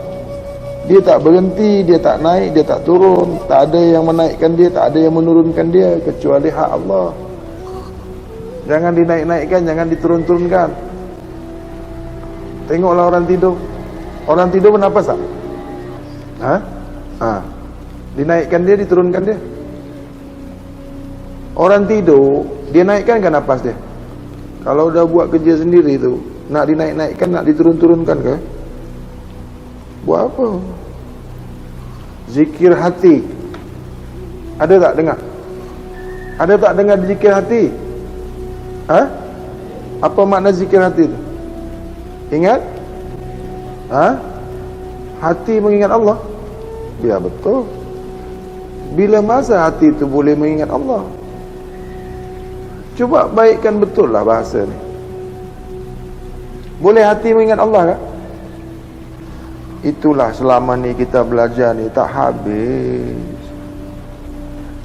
[SPEAKER 1] Dia tak berhenti, dia tak naik, dia tak turun. Tak ada yang menaikkan dia, tak ada yang menurunkan dia, kecuali hak Allah. Jangan dinaik-naikkan, jangan diturun-turunkan. Tengoklah orang tidur. Orang tidur bernafas tak? Dinaikkan dia, diturunkan dia. Orang tidur, dia naikkan kan nafas dia? Kalau dah buat kerja sendiri tu, nak dinaik-naikkan, nak diturun-turunkan ke? Buat apa? Zikir hati. Ada tak dengar? Ada tak dengar zikir hati? Apa makna zikir hati tu? Ingat? Hati mengingat Allah? Ya betul. Bila masa hati itu boleh mengingat Allah? Cuba baikkan betul lah bahasa ni. Boleh hati mengingat Allah kan? Itulah selama ni kita belajar ni tak habis.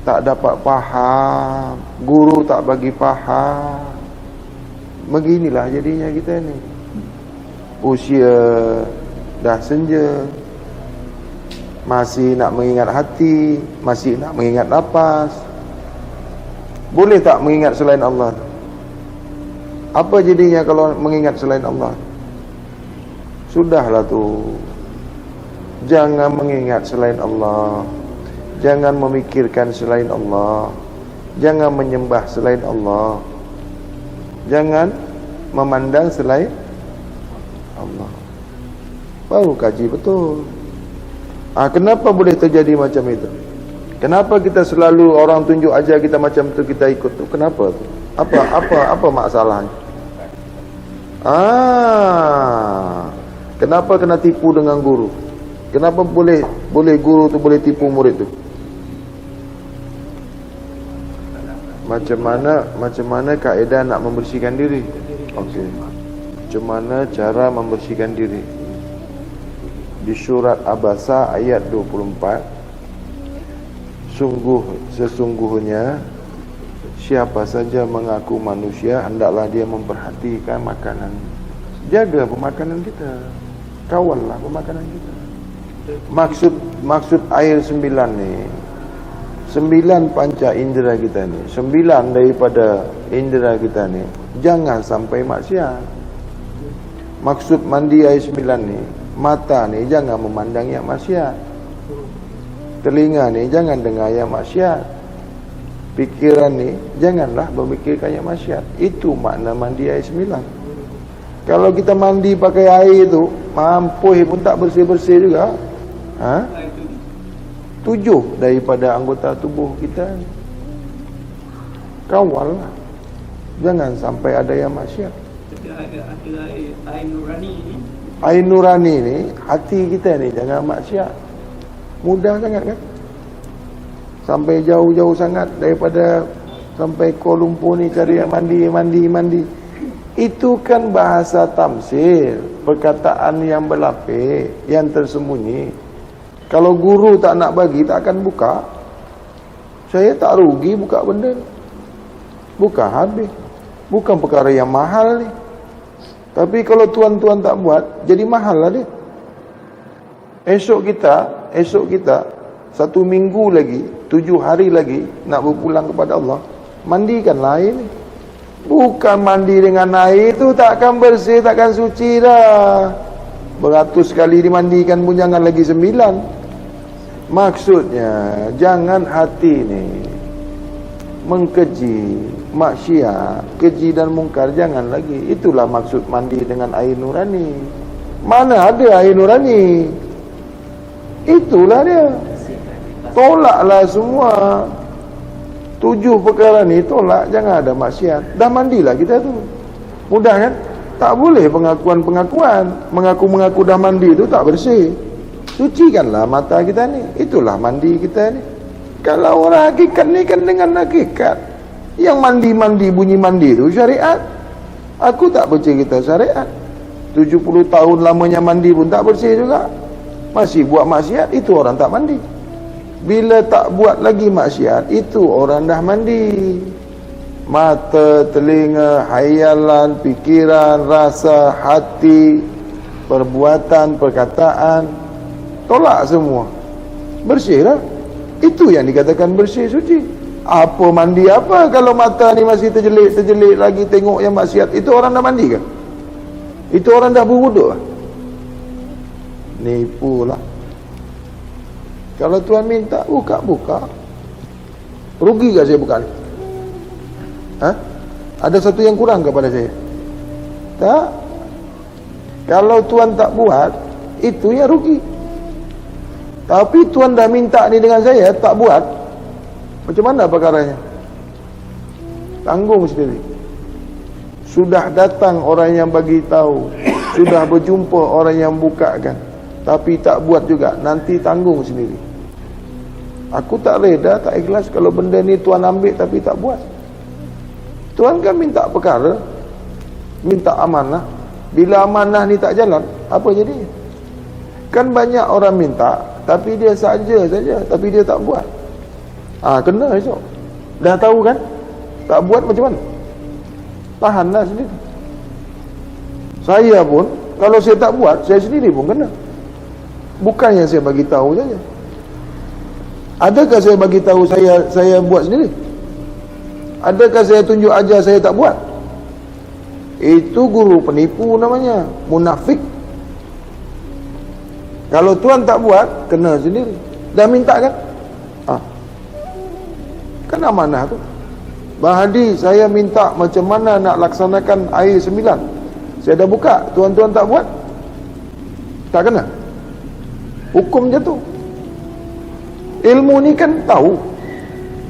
[SPEAKER 1] Tak dapat faham. Guru tak bagi faham. Beginilah jadinya kita ni. Usia dah senja, masih nak mengingat hati, masih nak mengingat nafas. Boleh tak mengingat selain Allah? Apa jadinya kalau mengingat selain Allah? Sudahlah tu. Jangan mengingat selain Allah. Jangan memikirkan selain Allah. Jangan menyembah selain Allah. Jangan memandang selain Allah. Baru kaji betul. Kenapa boleh terjadi macam itu? Kenapa kita selalu orang tunjuk ajar kita macam tu, kita ikut tu? Kenapa tu? Apa masalahnya? Kenapa kena tipu dengan guru? Kenapa boleh guru tu boleh tipu murid tu? Macam mana kaedah nak membersihkan diri? Okey. Macam mana cara membersihkan diri? Di surat Abasa ayat 24, sesungguhnya siapa saja mengaku manusia, hendaklah dia memperhatikan makanan. Jaga pemakanan kita. Kawallah pemakanan kita. Maksud air 9 ni, 9 panca indera kita ni, 9 daripada indera kita ni, jangan sampai maksiat. Maksud mandi air 9 ni, mata ni jangan memandang yang maksiat, telinga ni jangan dengar yang maksiat, pikiran ni janganlah berfikirkan yang maksiat. Itu makna mandi air 9. Kalau kita mandi pakai air tu, mampu pun tak bersih-bersih juga. 7 daripada anggota tubuh kita. Kawal lah, jangan sampai ada yang maksiat.
[SPEAKER 2] Ada air nurani ni.
[SPEAKER 1] Air nurani ni, hati kita ni jangan maksiat. Mudah sangat kan? Sampai jauh-jauh sangat daripada sampai Kuala Lumpur ni cari yang mandi. Itu kan bahasa tamsil, perkataan yang berlapis, yang tersembunyi. Kalau guru tak nak bagi, tak akan buka. Saya tak rugi buka benda ni. Buka habis. Bukan perkara yang mahal ni. Tapi kalau tuan-tuan tak buat, jadi mahal lah dia. Esok esok kita 1 minggu lagi, 7 hari lagi nak berpulang kepada Allah, mandikanlah air ni. Bukan mandi dengan air tu takkan bersih, takkan suci dah. Beratus kali dimandikan pun jangan lagi 9. Maksudnya jangan hati ni mengkeji maksiat, keji dan mungkar, jangan lagi. Itulah maksud mandi dengan air nurani. Mana ada air nurani? Itulah dia. Tolaklah semua 7 perkara ni, tolak. Jangan ada maksiat. Dah mandilah kita tu. Mudah kan? Tak boleh pengakuan-pengakuan. Mengaku-mengaku dah mandi tu tak bersih. Sucikanlah mata kita ni. Itulah mandi kita ni. Kalau orang hakikat ni kan dengan hakikat. Yang mandi-mandi, bunyi mandi tu syariat. Aku tak percaya kita syariat. 70 tahun lamanya mandi pun tak bersih juga. Masih buat maksiat, itu orang tak mandi. Bila tak buat lagi maksiat, itu orang dah mandi. Mata, telinga, hayalan, pikiran, rasa, hati, perbuatan, perkataan, tolak semua. Bersihlah. Itu yang dikatakan bersih, suci. Apa mandi apa kalau mata ni masih terjelik lagi tengok yang maksiat? Itu orang dah mandi ke? Itu orang dah berwuduk ke? Nipulah. Kalau Tuhan minta buka. Rugi ke saya buka ni? Ha? Ada satu yang kurang kepada saya? Tak. Kalau Tuhan tak buat, itu yang rugi. Tapi Tuhan dah minta ni dengan saya, tak buat. Macam mana perkaranya? Tanggung sendiri. Sudah datang orang yang bagi tahu, sudah berjumpa orang yang bukakan, tapi tak buat juga, nanti tanggung sendiri. Aku tak reda, tak ikhlas kalau benda ni Tuhan ambil tapi tak buat. Tuhan kan minta perkara, minta amanah. Bila amanah ni tak jalan, apa jadinya? Kan banyak orang minta, tapi dia saja, tapi dia tak buat. Kena esok. Dah tahu kan? Tak buat macam mana? Tahanlah sendiri. Saya pun, kalau saya tak buat, saya sendiri pun kena. Bukan yang saya bagi tahu saja. Adakah saya bagi tahu saya buat sendiri? Adakah saya tunjuk ajar saya tak buat? Itu guru penipu namanya, munafik. Kalau Tuhan tak buat, kena sendiri. Dah minta kan? Kan amanah tu. Bang Hadi, saya minta macam mana nak laksanakan air 9. Saya dah buka, tuan-tuan tak buat, tak kena. Hukum jatuh. Ilmu ni kan tahu.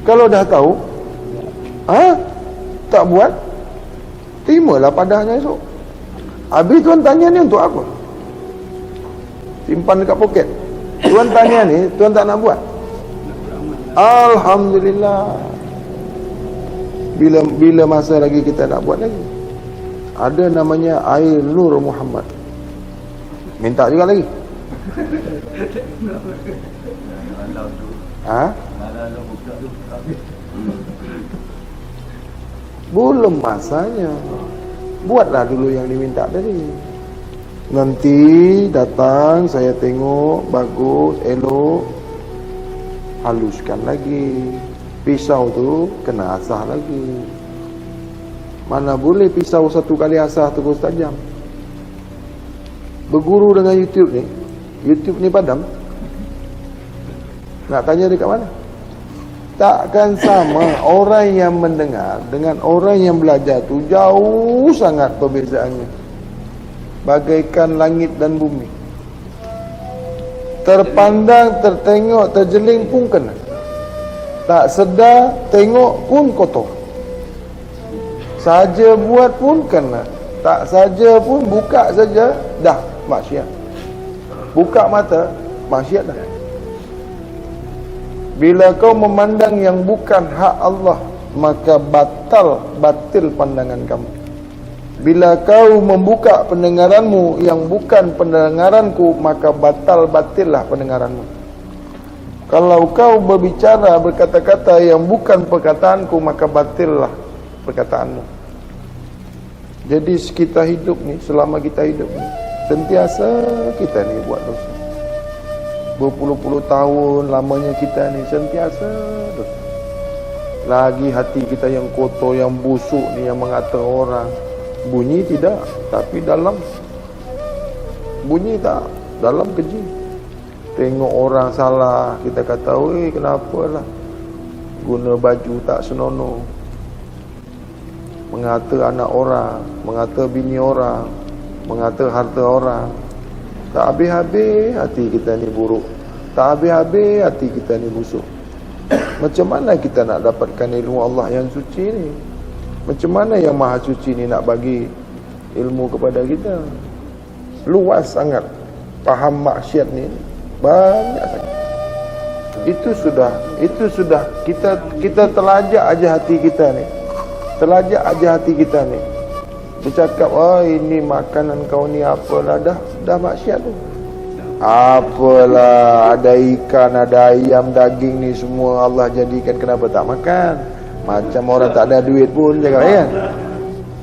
[SPEAKER 1] Kalau dah tahu, tak buat, terimalah padahnya esok. Habis tuan tanya ni untuk apa? Simpan dekat poket. Tuan tanya ni, tuan tak nak buat. Alhamdulillah. Bila masa lagi kita nak buat lagi? Ada namanya air Nur Muhammad. Minta juga lagi. Belum masanya. Buatlah dulu yang diminta tadi. Nanti datang, saya tengok bagus, elok, haluskan lagi. Pisau tu kena asah lagi. Mana boleh pisau satu kali asah terus tajam. Berguru dengan YouTube ni padam. Nak tanya dekat mana? Takkan sama orang yang mendengar dengan orang yang belajar tu, jauh sangat perbezaannya. Bagaikan langit dan bumi. Terpandang, tertengok, terjeling pun kena. Tak sedar, tengok pun kotor. Saja buat pun kena. Tak saja pun, buka saja dah maksiat. Buka mata, maksiat dah. Bila kau memandang yang bukan hak Allah, maka batil pandangan kamu. Bila kau membuka pendengaranmu yang bukan pendengaranku, maka batillah pendengaranmu. Kalau kau berbicara, berkata-kata yang bukan perkataanku, maka batillah perkataanmu. Jadi kita hidup ni, selama kita hidup ni, sentiasa kita ni buat dosa. berpuluh-puluh tahun lamanya kita ni sentiasa dosa. Lagi hati kita yang kotor, yang busuk ni, yang mengata orang. Bunyi tidak, tapi dalam bunyi tak, dalam keji. Tengok orang salah, kita kata, "Oi, kenapa lah guna baju tak senonoh." Mengata anak orang, mengata bini orang, mengata harta orang. Tak habis-habis hati kita ni buruk. Tak habis-habis hati kita ni busuk. Macam mana kita nak dapatkan ilmu Allah yang suci ni? Macam mana yang Maha Suci ni nak bagi ilmu kepada kita? Luas sangat. Faham maksiat ni banyak sangat. Itu sudah kita telajak aja hati kita ni. Telajak aja hati kita ni. Dia cakap, "Oh, ini makanan kau ni apalah, dah maksiat tu." Apalah, ada ikan, ada ayam, daging ni semua Allah jadikan, kenapa tak makan? Macam orang tak ada duit pun cakap, kan?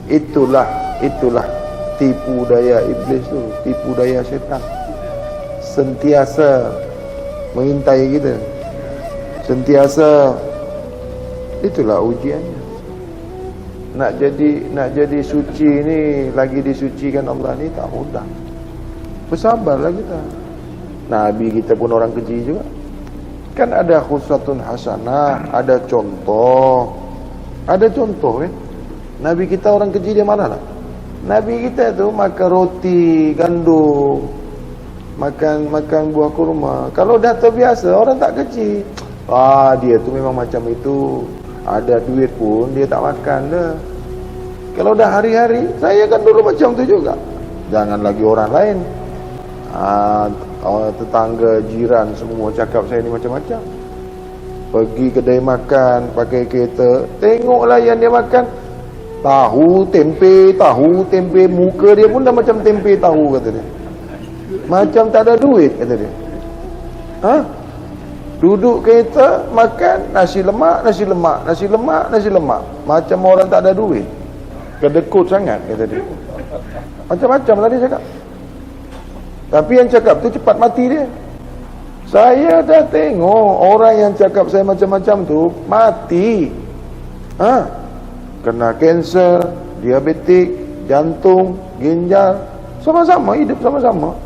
[SPEAKER 1] Itulah tipu daya iblis tu, tipu daya syaitan. Sentiasa mengintai kita. Sentiasa, itulah ujiannya. Nak jadi suci ni, lagi disucikan Allah ni tak mudah. Bersabarlah kita. Nabi kita pun orang keji juga. Kan ada khusatun hasanah, ada contoh. Ada contoh kan. Nabi kita orang keji dia mana lah? Nabi kita tu makan roti gandum, makan buah kurma. Kalau dah terbiasa, orang tak keji. Dia tu memang macam itu. Ada duit pun dia tak makan dah. Kalau dah hari-hari, saya kan dulu macam tu juga. Jangan lagi orang lain, tetangga, jiran semua cakap saya ni macam-macam. Pergi kedai makan, pakai kereta, tengoklah yang dia makan. Tahu tempe, muka dia pun dah macam tempe tahu, kata dia. Macam tak ada duit, kata dia. Duduk kereta, makan nasi lemak. Macam orang tak ada duit. Kedekut sangat, kata dia. Macam-macam lah dia cakap. Tapi yang cakap tu cepat mati dia. Saya dah tengok orang yang cakap saya macam-macam tu mati. Kena kanser, diabetik, jantung, ginjal, sama-sama hidup sama-sama.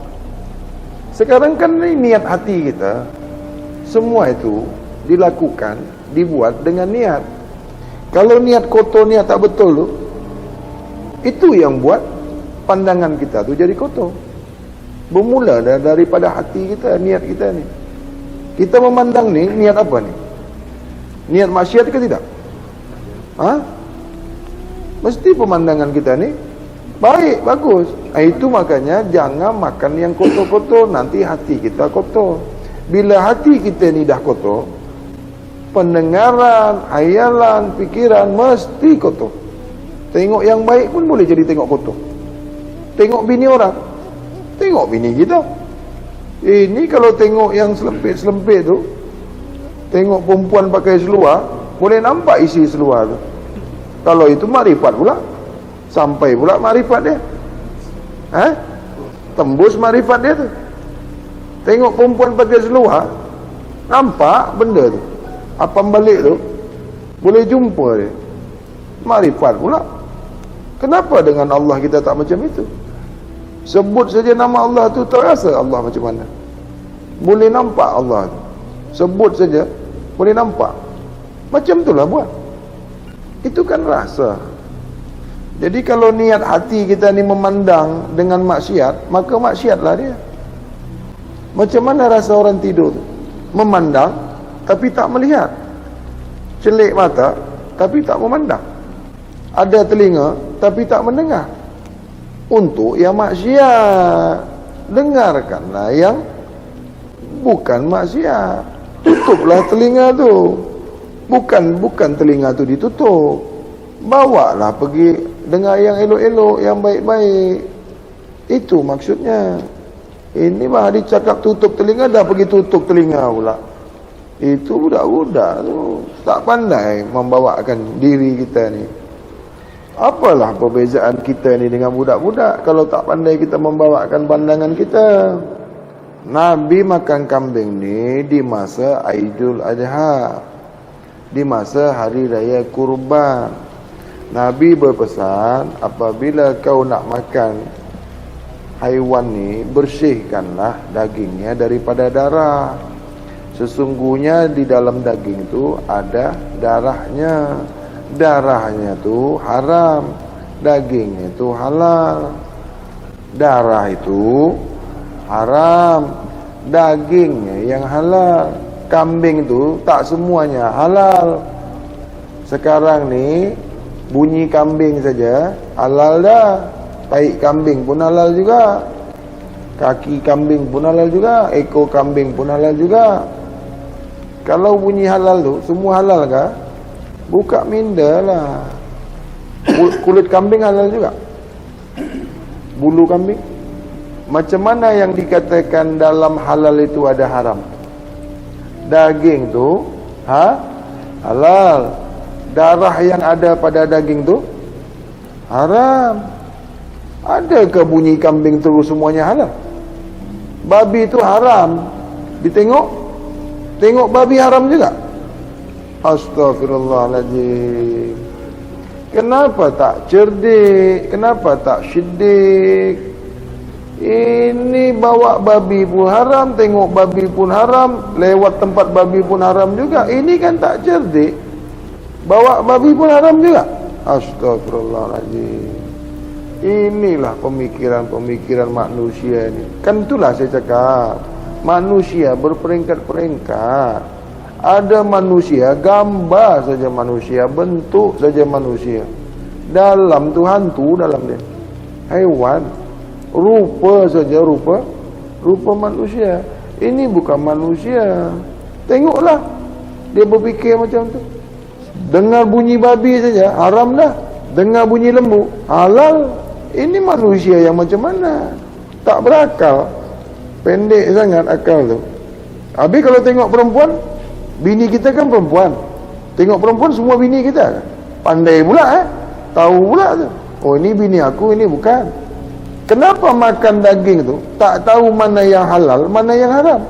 [SPEAKER 1] Sekarang kan ni niat hati kita. Semua itu dilakukan, dibuat dengan niat. Kalau niat kotor, niat tak betul tu, itu yang buat pandangan kita tu jadi kotor. Bermula daripada hati kita, niat kita ni. Kita memandang ni, niat apa ni? Niat maksiat ke tidak? Mesti pemandangan kita ni baik, bagus. Itu makanya jangan makan yang kotor-kotor, nanti hati kita kotor. Bila hati kita ni dah kotor, pendengaran, hayalan, fikiran mesti kotor. Tengok yang baik pun boleh jadi tengok kotor. Tengok bini orang, tengok bini kita. Ini kalau tengok yang selempit-selempit tu, tengok perempuan pakai seluar, boleh nampak isi seluar tu. Kalau itu makrifat pula, sampai pula makrifat dia. Tembus makrifat dia tu. Tengok perempuan pakai seluar, nampak benda tu, apa balik tu, boleh jumpa dia. Makrifat pula. Kenapa dengan Allah kita tak macam itu? Sebut saja nama Allah tu, terasa Allah macam mana. Boleh nampak Allah tu. Sebut saja, boleh nampak. Macam itulah buat. Itu kan rasa. Jadi kalau niat hati kita ni memandang dengan maksiat, maka maksiatlah dia. Macam mana rasa orang tidur tu? Memandang tapi tak melihat. Celik mata tapi tak memandang. Ada telinga tapi tak mendengar. Untuk yang maksiat, dengarkanlah yang bukan maksiat. Tutuplah telinga tu. Bukan telinga tu ditutup. Bawalah pergi dengar yang elok-elok, yang baik-baik. Itu maksudnya. Ini mah dicakap tutup telinga, dah pergi tutup telinga pula. Itu budak-budak tu tak pandai membawakan diri kita ni. Apalah perbezaan kita ni dengan budak-budak kalau tak pandai kita membawakan pandangan kita. Nabi makan kambing ni di masa Aidul Adha, di masa hari raya kurban. Nabi berpesan, apabila kau nak makan haiwan ni, bersihkanlah dagingnya daripada darah. Sesungguhnya di dalam daging itu ada darahnya. Darahnya tu haram, dagingnya itu halal. Darah itu haram, dagingnya yang halal. Kambing tu tak semuanya halal. Sekarang ni bunyi kambing saja halal dah. Taik kambing pun halal juga, kaki kambing pun halal juga, ekor kambing pun halal juga. Kalau bunyi halal tu semua halal kah? Buka minda lah. Kulit kambing halal juga, bulu kambing. Macam mana yang dikatakan dalam halal itu ada haram? Daging tu halal. Darah yang ada pada daging tu haram. Adakah bunyi kambing terus semuanya halal? Babi itu haram. Tengok babi haram juga. Astaghfirullahaladzim. Kenapa tak cerdik? Kenapa tak syidik? Ini bawa babi pun haram, tengok babi pun haram, lewat tempat babi pun haram juga. Ini kan tak cerdik. Bawa babi pun haram juga. Astaghfirullahaladzim. Inilah pemikiran-pemikiran manusia ini. Kan itulah saya cakap, manusia berperingkat-peringkat. Ada manusia, gambar saja manusia, bentuk saja manusia. Dalam tu hantu dalam dia. Haiwan, rupa saja rupa manusia. Ini bukan manusia. Tengoklah, dia berfikir macam tu. Dengar bunyi babi saja haram dah. Dengar bunyi lembu halal. Ini manusia yang macam mana? Tak berakal. Pendek sangat akal tu. Habis kalau tengok perempuan, bini kita kan perempuan. Tengok perempuan semua bini kita. Pandai pula tahu pula tu. Oh ini bini aku, ini bukan. Kenapa makan daging tu tak tahu mana yang halal, mana yang haram?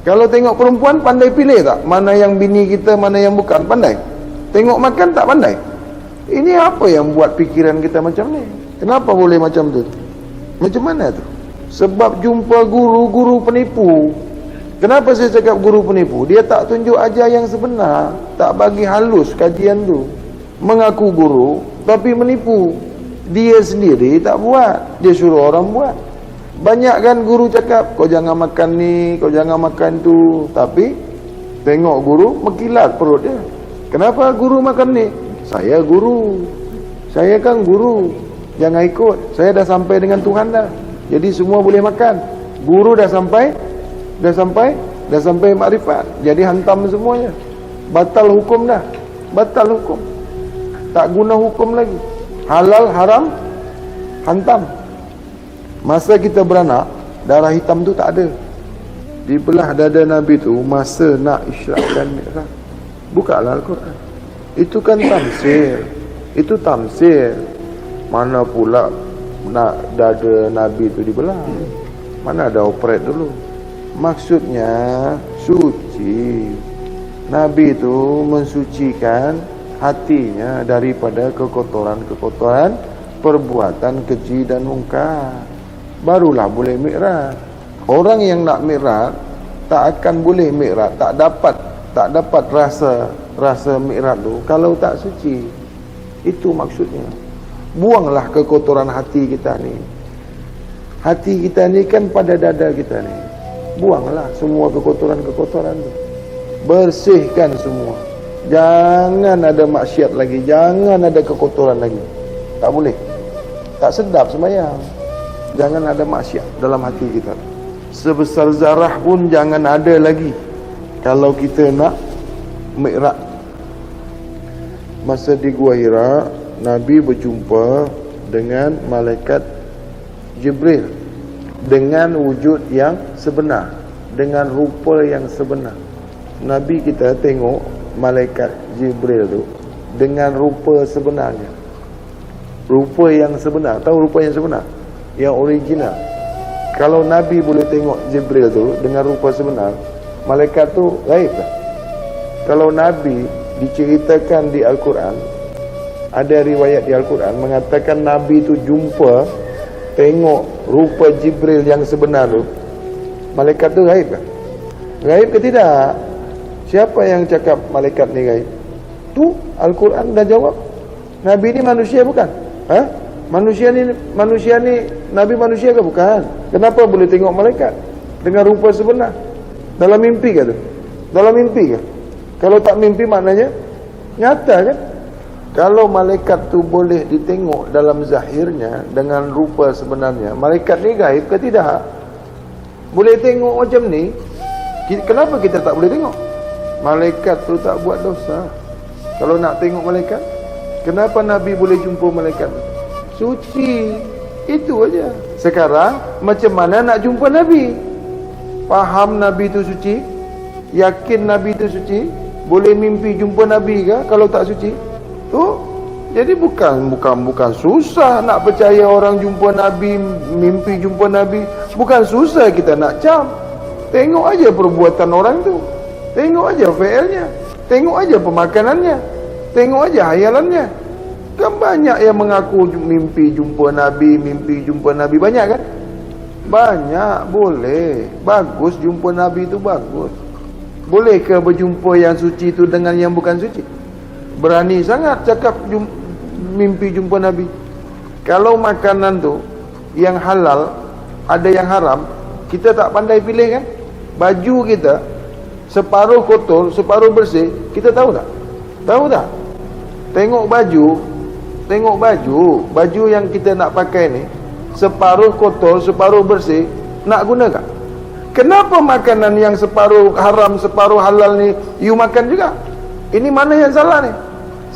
[SPEAKER 1] Kalau tengok perempuan pandai pilih tak? Mana yang bini kita, mana yang bukan? Pandai. Tengok makan tak pandai. Ini apa yang buat pikiran kita macam ni? Kenapa boleh macam tu? Macam mana tu? Sebab jumpa guru penipu. Kenapa saya cakap guru penipu? Dia tak tunjuk ajar yang sebenar, tak bagi halus kajian tu. Mengaku guru tapi menipu. Dia sendiri tak buat, dia suruh orang buat. Banyak kan guru cakap, kau jangan makan ni, kau jangan makan tu, tapi tengok guru mekilat perut dia. Kenapa guru makan ni? Saya guru, saya kan guru, jangan ikut. Saya dah sampai dengan Tuhan dah, jadi semua boleh makan. Guru dah sampai makrifat, jadi hantam semuanya. Batal hukum dah, batal hukum, tak guna hukum lagi. Halal haram hantam. Masa kita beranak, darah hitam tu tak ada. Di belah dada Nabi tu masa nak isyrakkan mi'raj. Bukalah Al-Quran. Itu kan tamsil. Itu tamsil. Mana pula nak dada Nabi tu dibelah? Mana ada operate dulu? Maksudnya suci. Nabi tu mensucikan hatinya daripada kekotoran-kekotoran perbuatan keji dan mungkar. Barulah boleh mi'raj. Orang yang nak mi'raj tak akan boleh mi'raj, tak dapat rasa mi'raj tu kalau tak suci. Itu maksudnya. Buanglah kekotoran hati kita ni. Hati kita ni kan pada dada kita ni. Buanglah semua kekotoran-kekotoran tu. Bersihkan semua. Jangan ada maksiat lagi, jangan ada kekotoran lagi. Tak boleh. Tak sedap sembahyang. Jangan ada maksiat dalam hati kita. Sebesar zarah pun jangan ada lagi kalau kita nak mi'raj. Masa di Gua Hira, Nabi berjumpa dengan malaikat Jibril dengan wujud yang sebenar, dengan rupa yang sebenar. Nabi kita tengok malaikat Jibril tu dengan rupa sebenarnya. Rupa yang sebenar. Tahu rupa yang sebenar? Yang original. Kalau Nabi boleh tengok Jibril tu dengan rupa sebenar, malaikat tu gaib tak? Kalau Nabi diceritakan di Al-Quran, ada riwayat di Al-Quran mengatakan Nabi tu jumpa, tengok rupa Jibril yang sebenar tu, malaikat tu gaib tak? Gaib ke tidak? Siapa yang cakap malaikat ni gaib? Tu Al-Quran dah jawab. Nabi ni manusia bukan? Ha? Manusia ni Nabi manusia ke bukan? Kenapa boleh tengok malaikat dengan rupa sebenar? Dalam mimpi ke tu? Dalam mimpi ke? Kalau tak mimpi maknanya nyata kan? Kalau malaikat tu boleh ditengok dalam zahirnya dengan rupa sebenarnya, malaikat ni gaib ke tidak? Boleh tengok macam ni, kenapa kita tak boleh tengok? Malaikat tu tak buat dosa. Kalau nak tengok malaikat, kenapa Nabi boleh jumpa malaikat? Suci. Itu aja. Sekarang macam mana nak jumpa Nabi? Faham Nabi tu suci? Yakin Nabi tu suci? Boleh mimpi jumpa Nabi ke kalau tak suci? Tu. Jadi bukan susah nak percaya orang jumpa Nabi, mimpi jumpa Nabi. Bukan susah kita nak cam. Tengok aja perbuatan orang tu. Tengok aja fi'ilnya. Tengok aja pemakanannya. Tengok aja hayalannya. Kan banyak yang mengaku mimpi jumpa Nabi, mimpi jumpa Nabi. Banyak kan? Banyak, boleh. Bagus jumpa Nabi itu bagus. Boleh ke berjumpa yang suci itu dengan yang bukan suci? Berani sangat cakap mimpi jumpa Nabi. Kalau makanan tu yang halal, ada yang haram, kita tak pandai pilih kan? Baju kita separuh kotor, separuh bersih, kita tahu tak? Tahu tak? Tengok baju yang kita nak pakai ni, separuh kotor, separuh bersih, nak guna tak? Kenapa makanan yang separuh haram, separuh halal ni you makan juga? Ini mana yang salah ni?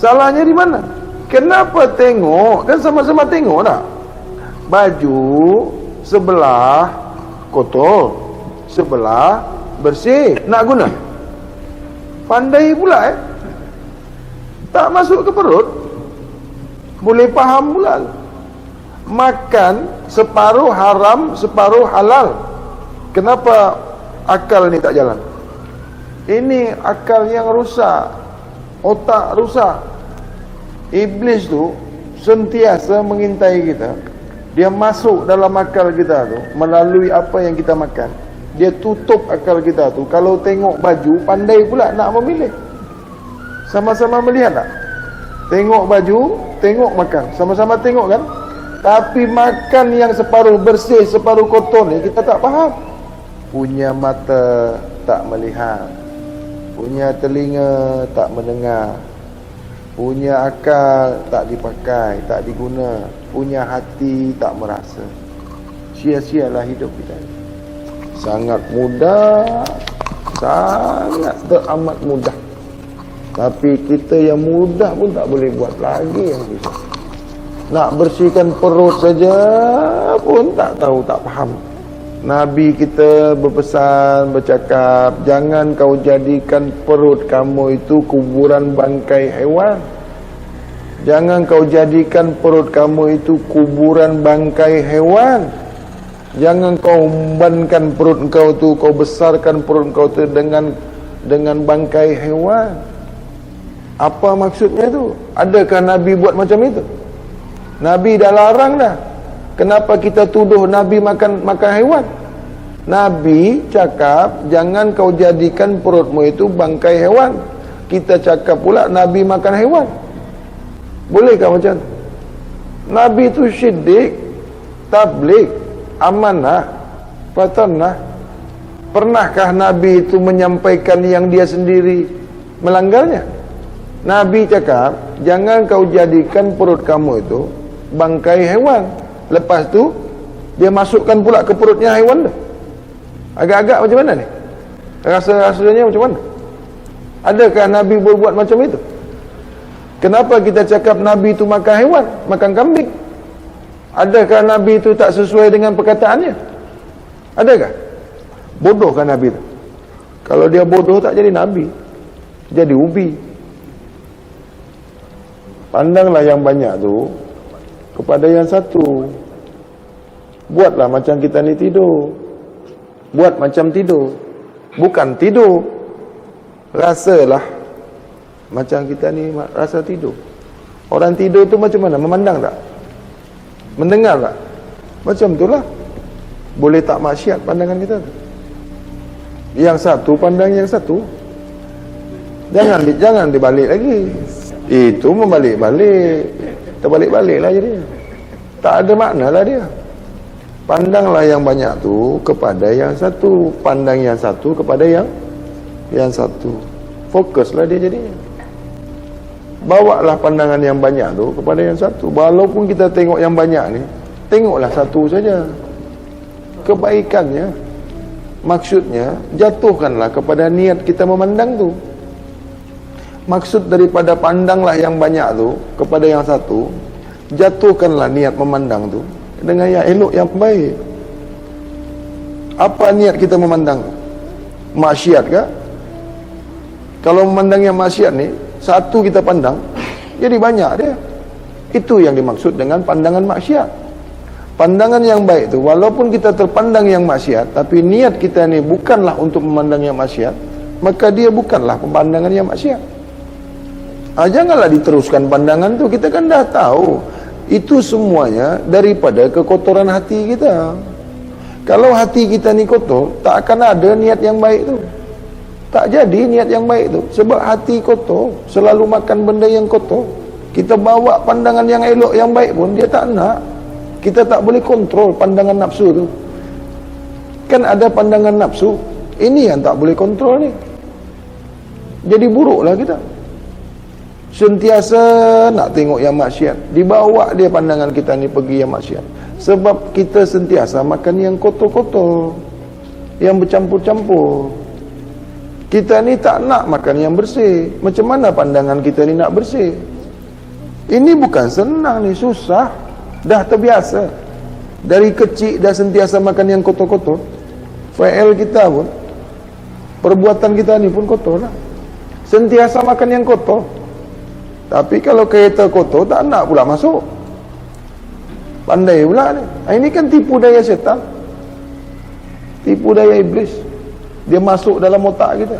[SPEAKER 1] Salahnya di mana? Kenapa tengok? Kan sama-sama tengok tak? Baju sebelah kotor, sebelah bersih, nak guna? Pandai pula tak masuk ke perut, boleh faham pula. Makan separuh haram, separuh halal. Kenapa akal ni tak jalan? Ini akal yang rusak, otak rusak. Iblis tu sentiasa mengintai kita. Dia masuk dalam akal kita tu melalui apa yang kita makan. Dia tutup akal kita tu. Kalau tengok baju, pandai pula nak memilih. Sama-sama melihat tak? Tengok baju, tengok makan. Sama-sama tengok kan? Tapi makan yang separuh bersih, separuh kotor ni kita tak faham. Punya mata tak melihat, punya telinga tak mendengar, punya akal tak dipakai, tak diguna, punya hati tak merasa. Sia-sialah hidup kita. Sangat mudah, sangat teramat mudah. Tapi kita yang mudah pun tak boleh buat lagi yang susah. Nak bersihkan perut saja pun tak tahu, tak faham. Nabi kita berpesan, bercakap, jangan kau jadikan perut kamu itu kuburan bangkai hewan. Jangan kau jadikan perut kamu itu kuburan bangkai hewan. Jangan kau umbankan perut engkau tu, kau besarkan perut engkau tu dengan bangkai hewan. Apa maksudnya tu? Adakah Nabi buat macam itu? Nabi dah larang dah. Kenapa kita tuduh Nabi makan hewan? Nabi cakap jangan kau jadikan perutmu itu bangkai hewan. Kita cakap pula Nabi makan hewan. Bolehkah macam tu? Nabi itu syidik, tabligh, amanah, fatanah. Pernahkah Nabi itu menyampaikan yang dia sendiri melanggarnya? Nabi cakap jangan kau jadikan perut kamu itu bangkai hewan. Lepas tu dia masukkan pula ke perutnya haiwan tu. Agak-agak macam mana ni? Rasa-rasanya macam mana? Adakah Nabi berbuat macam itu? Kenapa kita cakap Nabi itu makan haiwan, makan kambing? Adakah Nabi itu tak sesuai dengan perkataannya? Adakah? Bodohkah Nabi itu? Kalau dia bodoh tak jadi Nabi, jadi ubi. Pandanglah yang banyak tu kepada yang satu. Buatlah macam kita ni tidur. Buat macam tidur. Bukan tidur. Rasalah macam kita ni rasa tidur. Orang tidur tu macam mana? Memandang tak? Mendengar tak? Macam itulah. Boleh tak maksiat pandangan kita tu? Yang satu pandang yang satu. Jangan dibalik lagi. Itu membalik-balik. Terbalik-balik lah jadi. Tak ada makna lah dia. Pandanglah yang banyak tu kepada yang satu. Pandang yang satu kepada yang satu. Fokuslah dia jadinya. Bawalah pandangan yang banyak tu kepada yang satu. Walaupun kita tengok yang banyak ni, tengoklah satu saja. Kebaikannya, maksudnya, jatuhkanlah kepada niat kita memandang tu. Maksud daripada pandanglah yang banyak tu kepada yang satu, jatuhkanlah niat memandang tu dengan yang elok, yang baik. Apa niat kita memandang? Maksiat ke? Kalau memandang yang maksiat ni, satu kita pandang, jadi banyak dia. Itu yang dimaksud dengan pandangan maksiat. Pandangan yang baik tu, walaupun kita terpandang yang maksiat, tapi niat kita ni bukanlah untuk memandang yang maksiat, maka dia bukanlah pandangan yang maksiat. Janganlah diteruskan pandangan tu. Kita kan dah tahu itu semuanya daripada kekotoran hati kita. Kalau hati kita ni kotor, tak akan ada niat yang baik tu. Tak jadi niat yang baik tu. Sebab hati kotor, selalu makan benda yang kotor. Kita bawa pandangan yang elok, yang baik pun dia tak nak. Kita tak boleh kontrol pandangan nafsu tu. Kan ada pandangan nafsu, ini yang tak boleh kontrol ni. Jadi buruklah kita. Sentiasa nak tengok yang maksiat, dibawa dia pandangan kita ni pergi yang maksiat. Sebab kita sentiasa makan yang kotor-kotor, yang bercampur-campur. Kita ni tak nak makan yang bersih. Macam mana pandangan kita ni nak bersih? Ini bukan senang ni, susah. Dah terbiasa. Dari kecil dah sentiasa makan yang kotor-kotor. Fa'il kita pun, perbuatan kita ni pun kotor lah. Sentiasa makan yang kotor. Tapi kalau kereta kotor, tak nak pula masuk. Pandai pula ni. Ini kan tipu daya syaitan. Tipu daya iblis. Dia masuk dalam otak kita.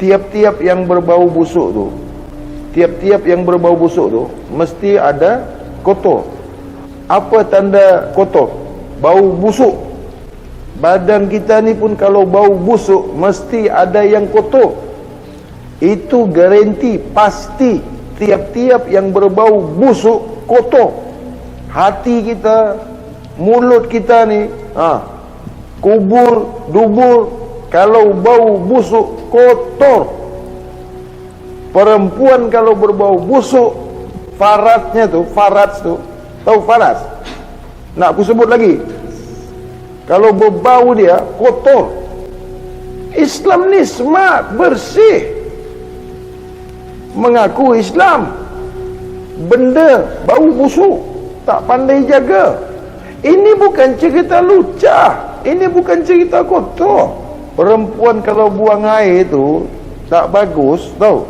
[SPEAKER 1] Tiap-tiap yang berbau busuk tu, tiap-tiap yang berbau busuk tu mesti ada kotor. Apa tanda kotor? Bau busuk. Badan kita ni pun kalau bau busuk mesti ada yang kotor. Itu garanti, pasti. Tiap-tiap yang berbau busuk kotor. Hati kita, mulut kita ni, kubur, dubur, kalau bau busuk kotor. Perempuan kalau berbau busuk, faratnya tu, tahu faras? Nak aku sebut lagi? Kalau berbau dia kotor. Islam ni smart, bersih. Mengaku Islam, benda bau busuk, tak pandai jaga. Ini bukan cerita lucah, ini bukan cerita kotor. Perempuan kalau buang air tu tak bagus, tahu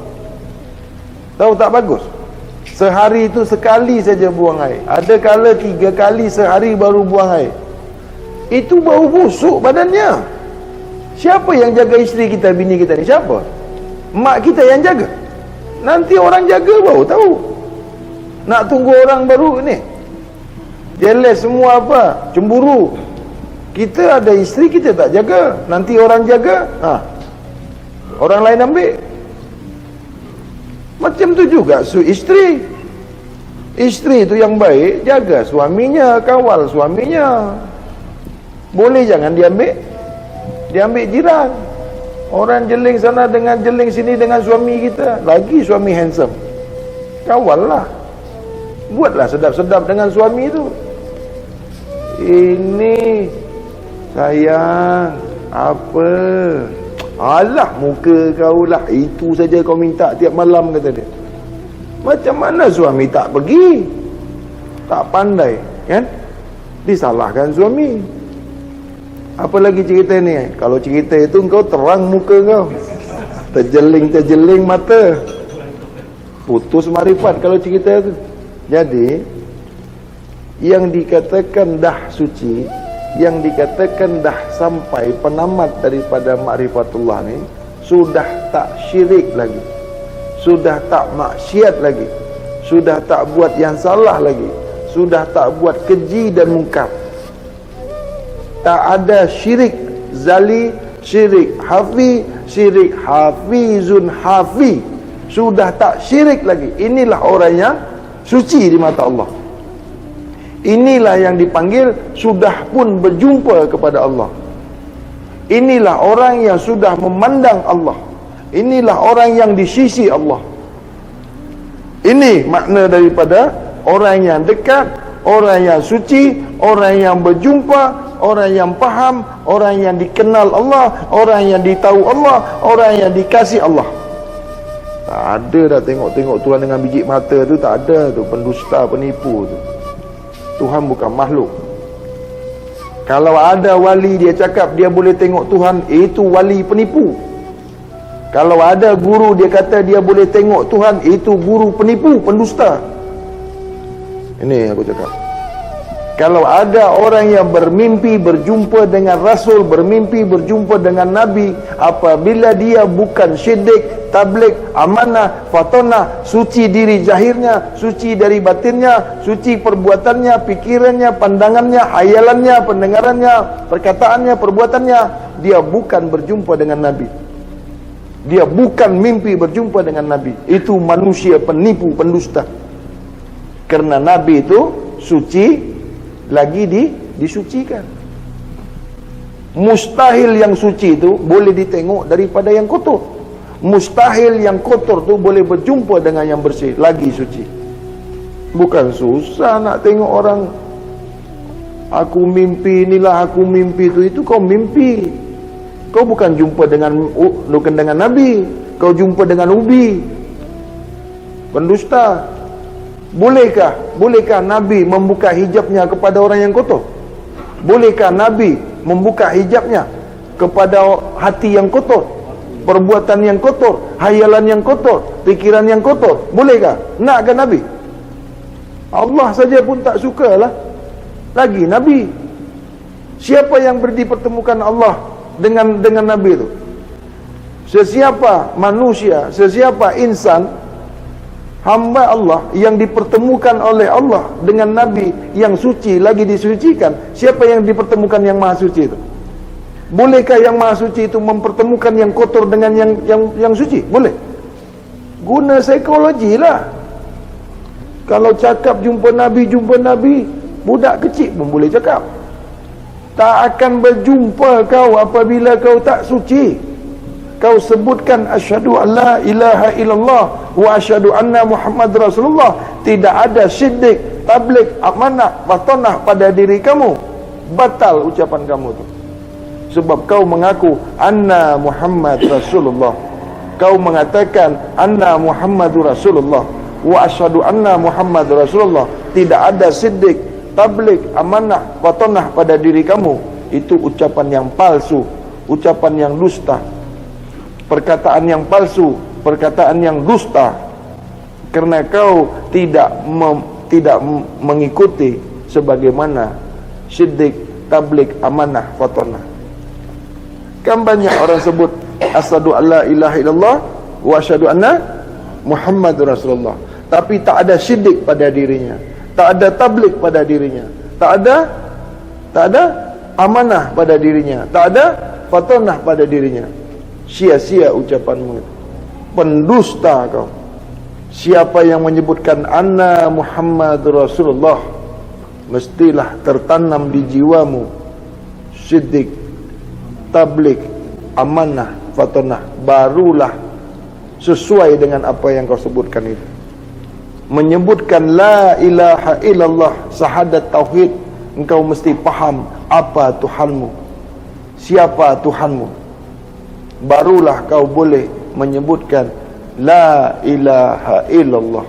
[SPEAKER 1] tak bagus. Sehari tu sekali saja buang air. Ada kala 3 kali sehari baru buang air. Itu bau busuk badannya. Siapa yang jaga isteri kita, bini kita ni? Siapa? Mak kita yang jaga. Nanti orang jaga baru tahu. Nak tunggu orang baru ni, jealous semua apa, cemburu. Kita ada isteri, kita tak jaga. Nanti orang jaga, orang lain ambil. Macam tu juga isteri. Isteri tu yang baik, jaga suaminya, kawal suaminya. Boleh jangan diambil. Diambil jiran. Orang jeling sana dengan jeling sini dengan suami kita. Lagi suami handsome, kawal lah. Buatlah sedap-sedap dengan suami tu. Ini sayang, apa? Alah, muka kau lah, itu saja kau minta tiap malam, kata dia. Macam mana suami tak pergi? Tak pandai, kan? Disalahkan suami. Apa lagi cerita ni? Kalau cerita itu kau terang muka kau, terjeling mata, putus marifat kalau cerita tu. Jadi yang dikatakan dah suci, yang dikatakan dah sampai penamat daripada ma'rifatullah ni, sudah tak syirik lagi, sudah tak maksiat lagi, sudah tak buat yang salah lagi, sudah tak buat keji dan mungkar. Tak ada syirik zali, syirik hafi, syirik hafizun hafi. Sudah tak syirik lagi. Inilah orang yang suci di mata Allah. Inilah yang dipanggil sudah pun berjumpa kepada Allah. Inilah orang yang sudah memandang Allah. Inilah orang yang di sisi Allah. Ini makna daripada orang yang dekat, orang yang suci, orang yang berjumpa, orang yang faham, orang yang dikenal Allah, orang yang ditahu Allah, orang yang dikasih Allah. Tak ada dah tengok-tengok Tuhan dengan biji mata tu, tak ada tu, pendusta, penipu tu. Tuhan bukan makhluk. Kalau ada wali dia cakap dia boleh tengok Tuhan, itu wali penipu. Kalau ada guru dia kata dia boleh tengok Tuhan, itu guru penipu, pendusta. Ini aku cakap. Kalau ada orang yang bermimpi berjumpa dengan Rasul, bermimpi berjumpa dengan Nabi, apabila dia bukan syidik, tabligh, amanah, fatonah, suci diri zahirnya, suci dari batinnya, suci perbuatannya, pikirannya, pandangannya, hayalannya, pendengarannya, perkataannya, perbuatannya, dia bukan berjumpa dengan Nabi. Dia bukan mimpi berjumpa dengan Nabi. Itu manusia penipu, pendusta. Karena Nabi itu suci, lagi disucikan. Mustahil yang suci itu boleh ditengok daripada yang kotor. Mustahil yang kotor tu boleh berjumpa dengan yang bersih, lagi suci. Bukan susah nak tengok orang, aku mimpi inilah, aku mimpi itu kau mimpi. Kau bukan jumpa dengan Nabi, kau jumpa dengan ubi, pendusta. Bolehkah Nabi membuka hijabnya kepada orang yang kotor? Bolehkah Nabi membuka hijabnya kepada hati yang kotor, perbuatan yang kotor, hayalan yang kotor, pikiran yang kotor? Bolehkah? Nakkah Nabi? Allah saja pun tak sukalah, lagi Nabi. Siapa yang dipertemukan Allah dengan Nabi itu? Sesiapa manusia, sesiapa insan, hamba Allah yang dipertemukan oleh Allah dengan Nabi yang suci lagi disucikan, siapa yang dipertemukan yang maha suci itu? Bolehkah yang maha suci itu mempertemukan yang kotor dengan yang suci? Boleh. Guna psikologi lah. Kalau cakap jumpa Nabi, budak kecil pun boleh cakap. Tak akan berjumpa kau apabila kau tak suci. Kau sebutkan asyhadu an la ilaha illallah wa asyhadu anna Muhammad Rasulullah, tidak ada syidik, tabligh, amanah, batonah pada diri kamu, batal ucapan kamu tu. Sebab kau mengaku anna Muhammad Rasulullah, kau mengatakan anna Muhammadur Rasulullah wa asyhadu anna Muhammad Rasulullah, tidak ada syidik, tabligh, amanah, batonah pada diri kamu. Itu ucapan yang palsu, ucapan yang dusta, perkataan yang palsu, perkataan yang dusta. Kerana kau tidak mengikuti sebagaimana syidik, tabligh, amanah, fatonah. Kan banyak orang sebut asyhadu alla ilaha illallah wa asyhadu anna Muhammadur Rasulullah, tapi tak ada syidik pada dirinya, tak ada tabligh pada dirinya, tak ada amanah pada dirinya, tak ada fatonah pada dirinya. Sia-sia ucapanmu, pendusta kau. Siapa yang menyebutkan anna Muhammadur Rasulullah, mestilah tertanam di jiwamu syidik, tabligh, amanah, fatonah, barulah sesuai dengan apa yang kau sebutkan itu. Menyebutkan la ilaha illallah, syahadat tauhid, engkau mesti faham apa Tuhanmu, siapa Tuhanmu. Barulah kau boleh menyebutkan la ilaha illallah.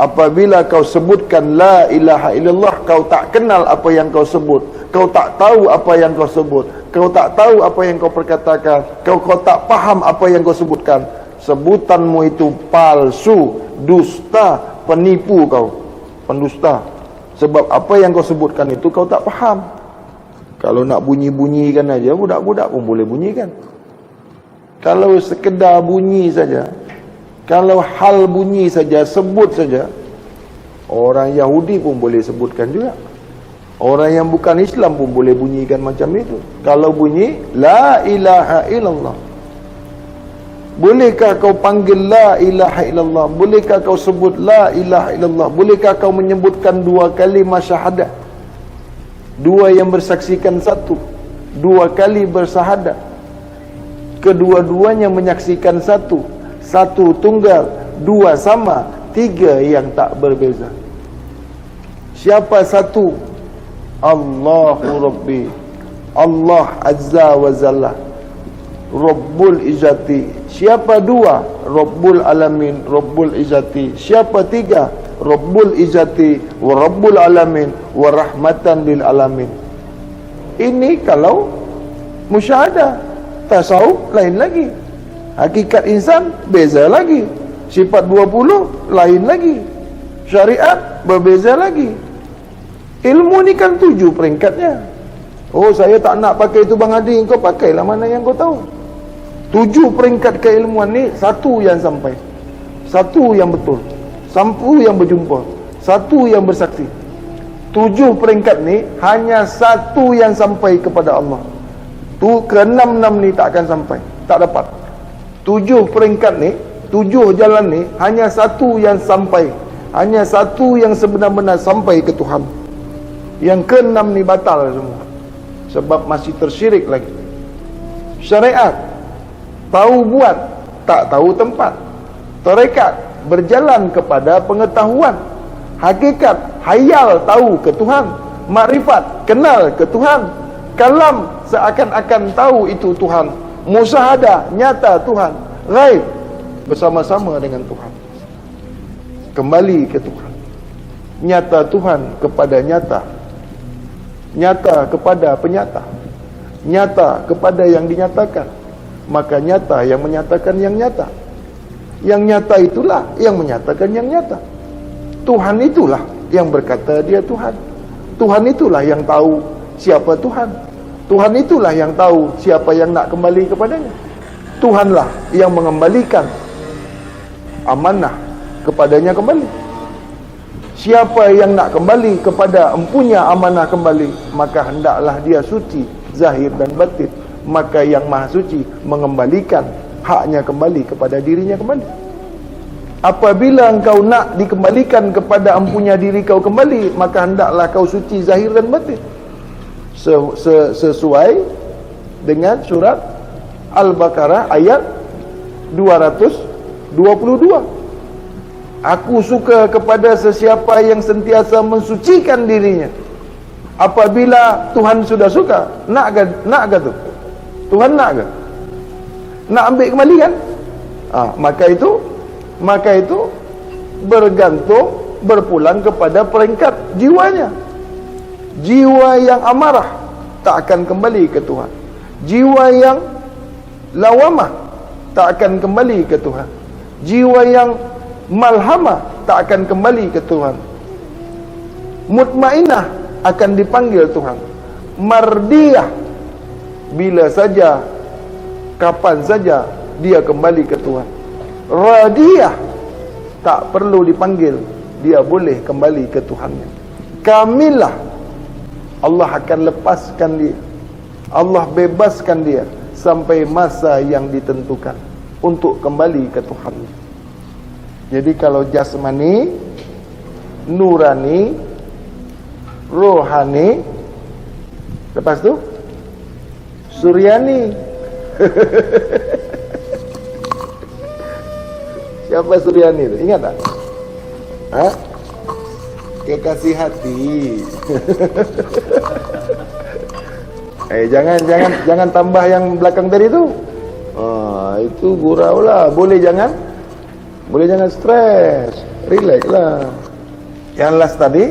[SPEAKER 1] Apabila kau sebutkan la ilaha illallah, kau tak kenal apa yang kau sebut, kau tak tahu apa yang kau sebut, kau tak tahu apa yang kau perkatakan, kau tak faham apa yang kau sebutkan, sebutanmu itu palsu, dusta, penipu kau, pendusta. Sebab apa yang kau sebutkan itu kau tak faham. Kalau nak bunyi-bunyikan aja, budak-budak pun boleh bunyikan. Kalau sekedar bunyi saja, kalau hal bunyi saja, sebut saja, orang Yahudi pun boleh sebutkan juga. Orang yang bukan Islam pun boleh bunyikan macam itu. Kalau bunyi la ilaha illallah, bolehkah kau panggil la ilaha illallah? Bolehkah kau sebut la ilaha illallah? Bolehkah kau menyebutkan dua kalimah syahadat? Dua yang bersaksikan satu, dua kali bersyahadat, kedua-duanya menyaksikan satu, satu tunggal, dua sama, tiga yang tak berbeza. Siapa satu? Allahu Rabbi, Allah Azza wa Jalla, Rabbul Izzati. Siapa dua? Rabbul Alamin, Rabbul Izzati. Siapa tiga? Rabbul Izzati wa Rabbul Alamin wa rahmatan lil alamin. Ini kalau musyahadah. Tasawuf lain lagi. Hakikat insan beza lagi. Sifat 20 lain lagi. Syariat berbeza lagi. Ilmu ni kan 7 peringkatnya. Oh, saya tak nak pakai itu Bang Hadi, kau pakailah mana yang kau tahu. 7 peringkat keilmuan ni, satu yang sampai, satu yang betul, satu yang berjumpa, satu yang bersaksi. 7 peringkat ni hanya satu yang sampai kepada Allah. Tu ke-6 ni tak akan sampai, tak dapat. 7 peringkat ni, 7 jalan ni hanya satu yang sampai, hanya satu yang sebenar-benar sampai ke Tuhan. Yang ke-6 ni batal semua, sebab masih tersyirik lagi. Syariat, tahu buat, tak tahu tempat. Tarekat, berjalan kepada pengetahuan. Hakikat, hayal, tahu ke Tuhan. Makrifat, kenal ke Tuhan. Kalam, seakan-akan tahu itu Tuhan. Musyahadah, nyata Tuhan. Ghaib, bersama-sama dengan Tuhan. Kembali ke Tuhan. Nyata Tuhan kepada nyata. Nyata kepada penyata. Nyata kepada yang dinyatakan. Maka nyata yang menyatakan yang nyata. Yang nyata itulah yang menyatakan yang nyata. Tuhan itulah yang berkata dia Tuhan. Tuhan itulah yang tahu siapa Tuhan. Tuhan itulah yang tahu siapa yang nak kembali kepadanya. Tuhanlah yang mengembalikan amanah kepadanya kembali. Siapa yang nak kembali kepada empunya amanah kembali, maka hendaklah dia suci zahir dan batin. Maka yang maha suci mengembalikan haknya kembali kepada dirinya kembali. Apabila engkau nak dikembalikan kepada empunya diri kau kembali, maka hendaklah kau suci zahir dan batin, sesuai dengan surat Al-Baqarah ayat 222. Aku suka kepada sesiapa yang sentiasa mensucikan dirinya. Apabila Tuhan sudah suka, nak ke tu? Tuhan nak ke? Nak ambil kembali kan? Maka itu bergantung, berpulang kepada peringkat jiwanya. Jiwa yang amarah tak akan kembali ke Tuhan. Jiwa yang lawamah tak akan kembali ke Tuhan. Jiwa yang malhamah tak akan kembali ke Tuhan. Mutmainah akan dipanggil Tuhan. Mardiyah, bila saja, kapan saja dia kembali ke Tuhan. Radiyah, tak perlu dipanggil, dia boleh kembali ke Tuhannya. Kamilah, Allah akan lepaskan dia, Allah bebaskan dia sampai masa yang ditentukan untuk kembali ke Tuhannya. Jadi kalau jasmani, nurani, rohani, lepas tu suryani. Siapa suryani tu? Ingat tak? Kekasih hati. Jangan tambah yang belakang tadi tu. Itu gurau lah. Boleh jangan stres, relax lah. Yang last tadi,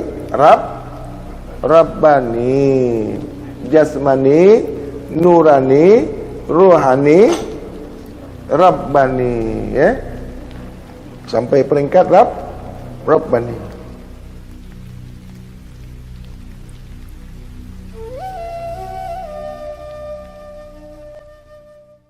[SPEAKER 1] Rabbani, jasmani, nurani, rohani, Rabbani, ya. Sampai peringkat Rabbani.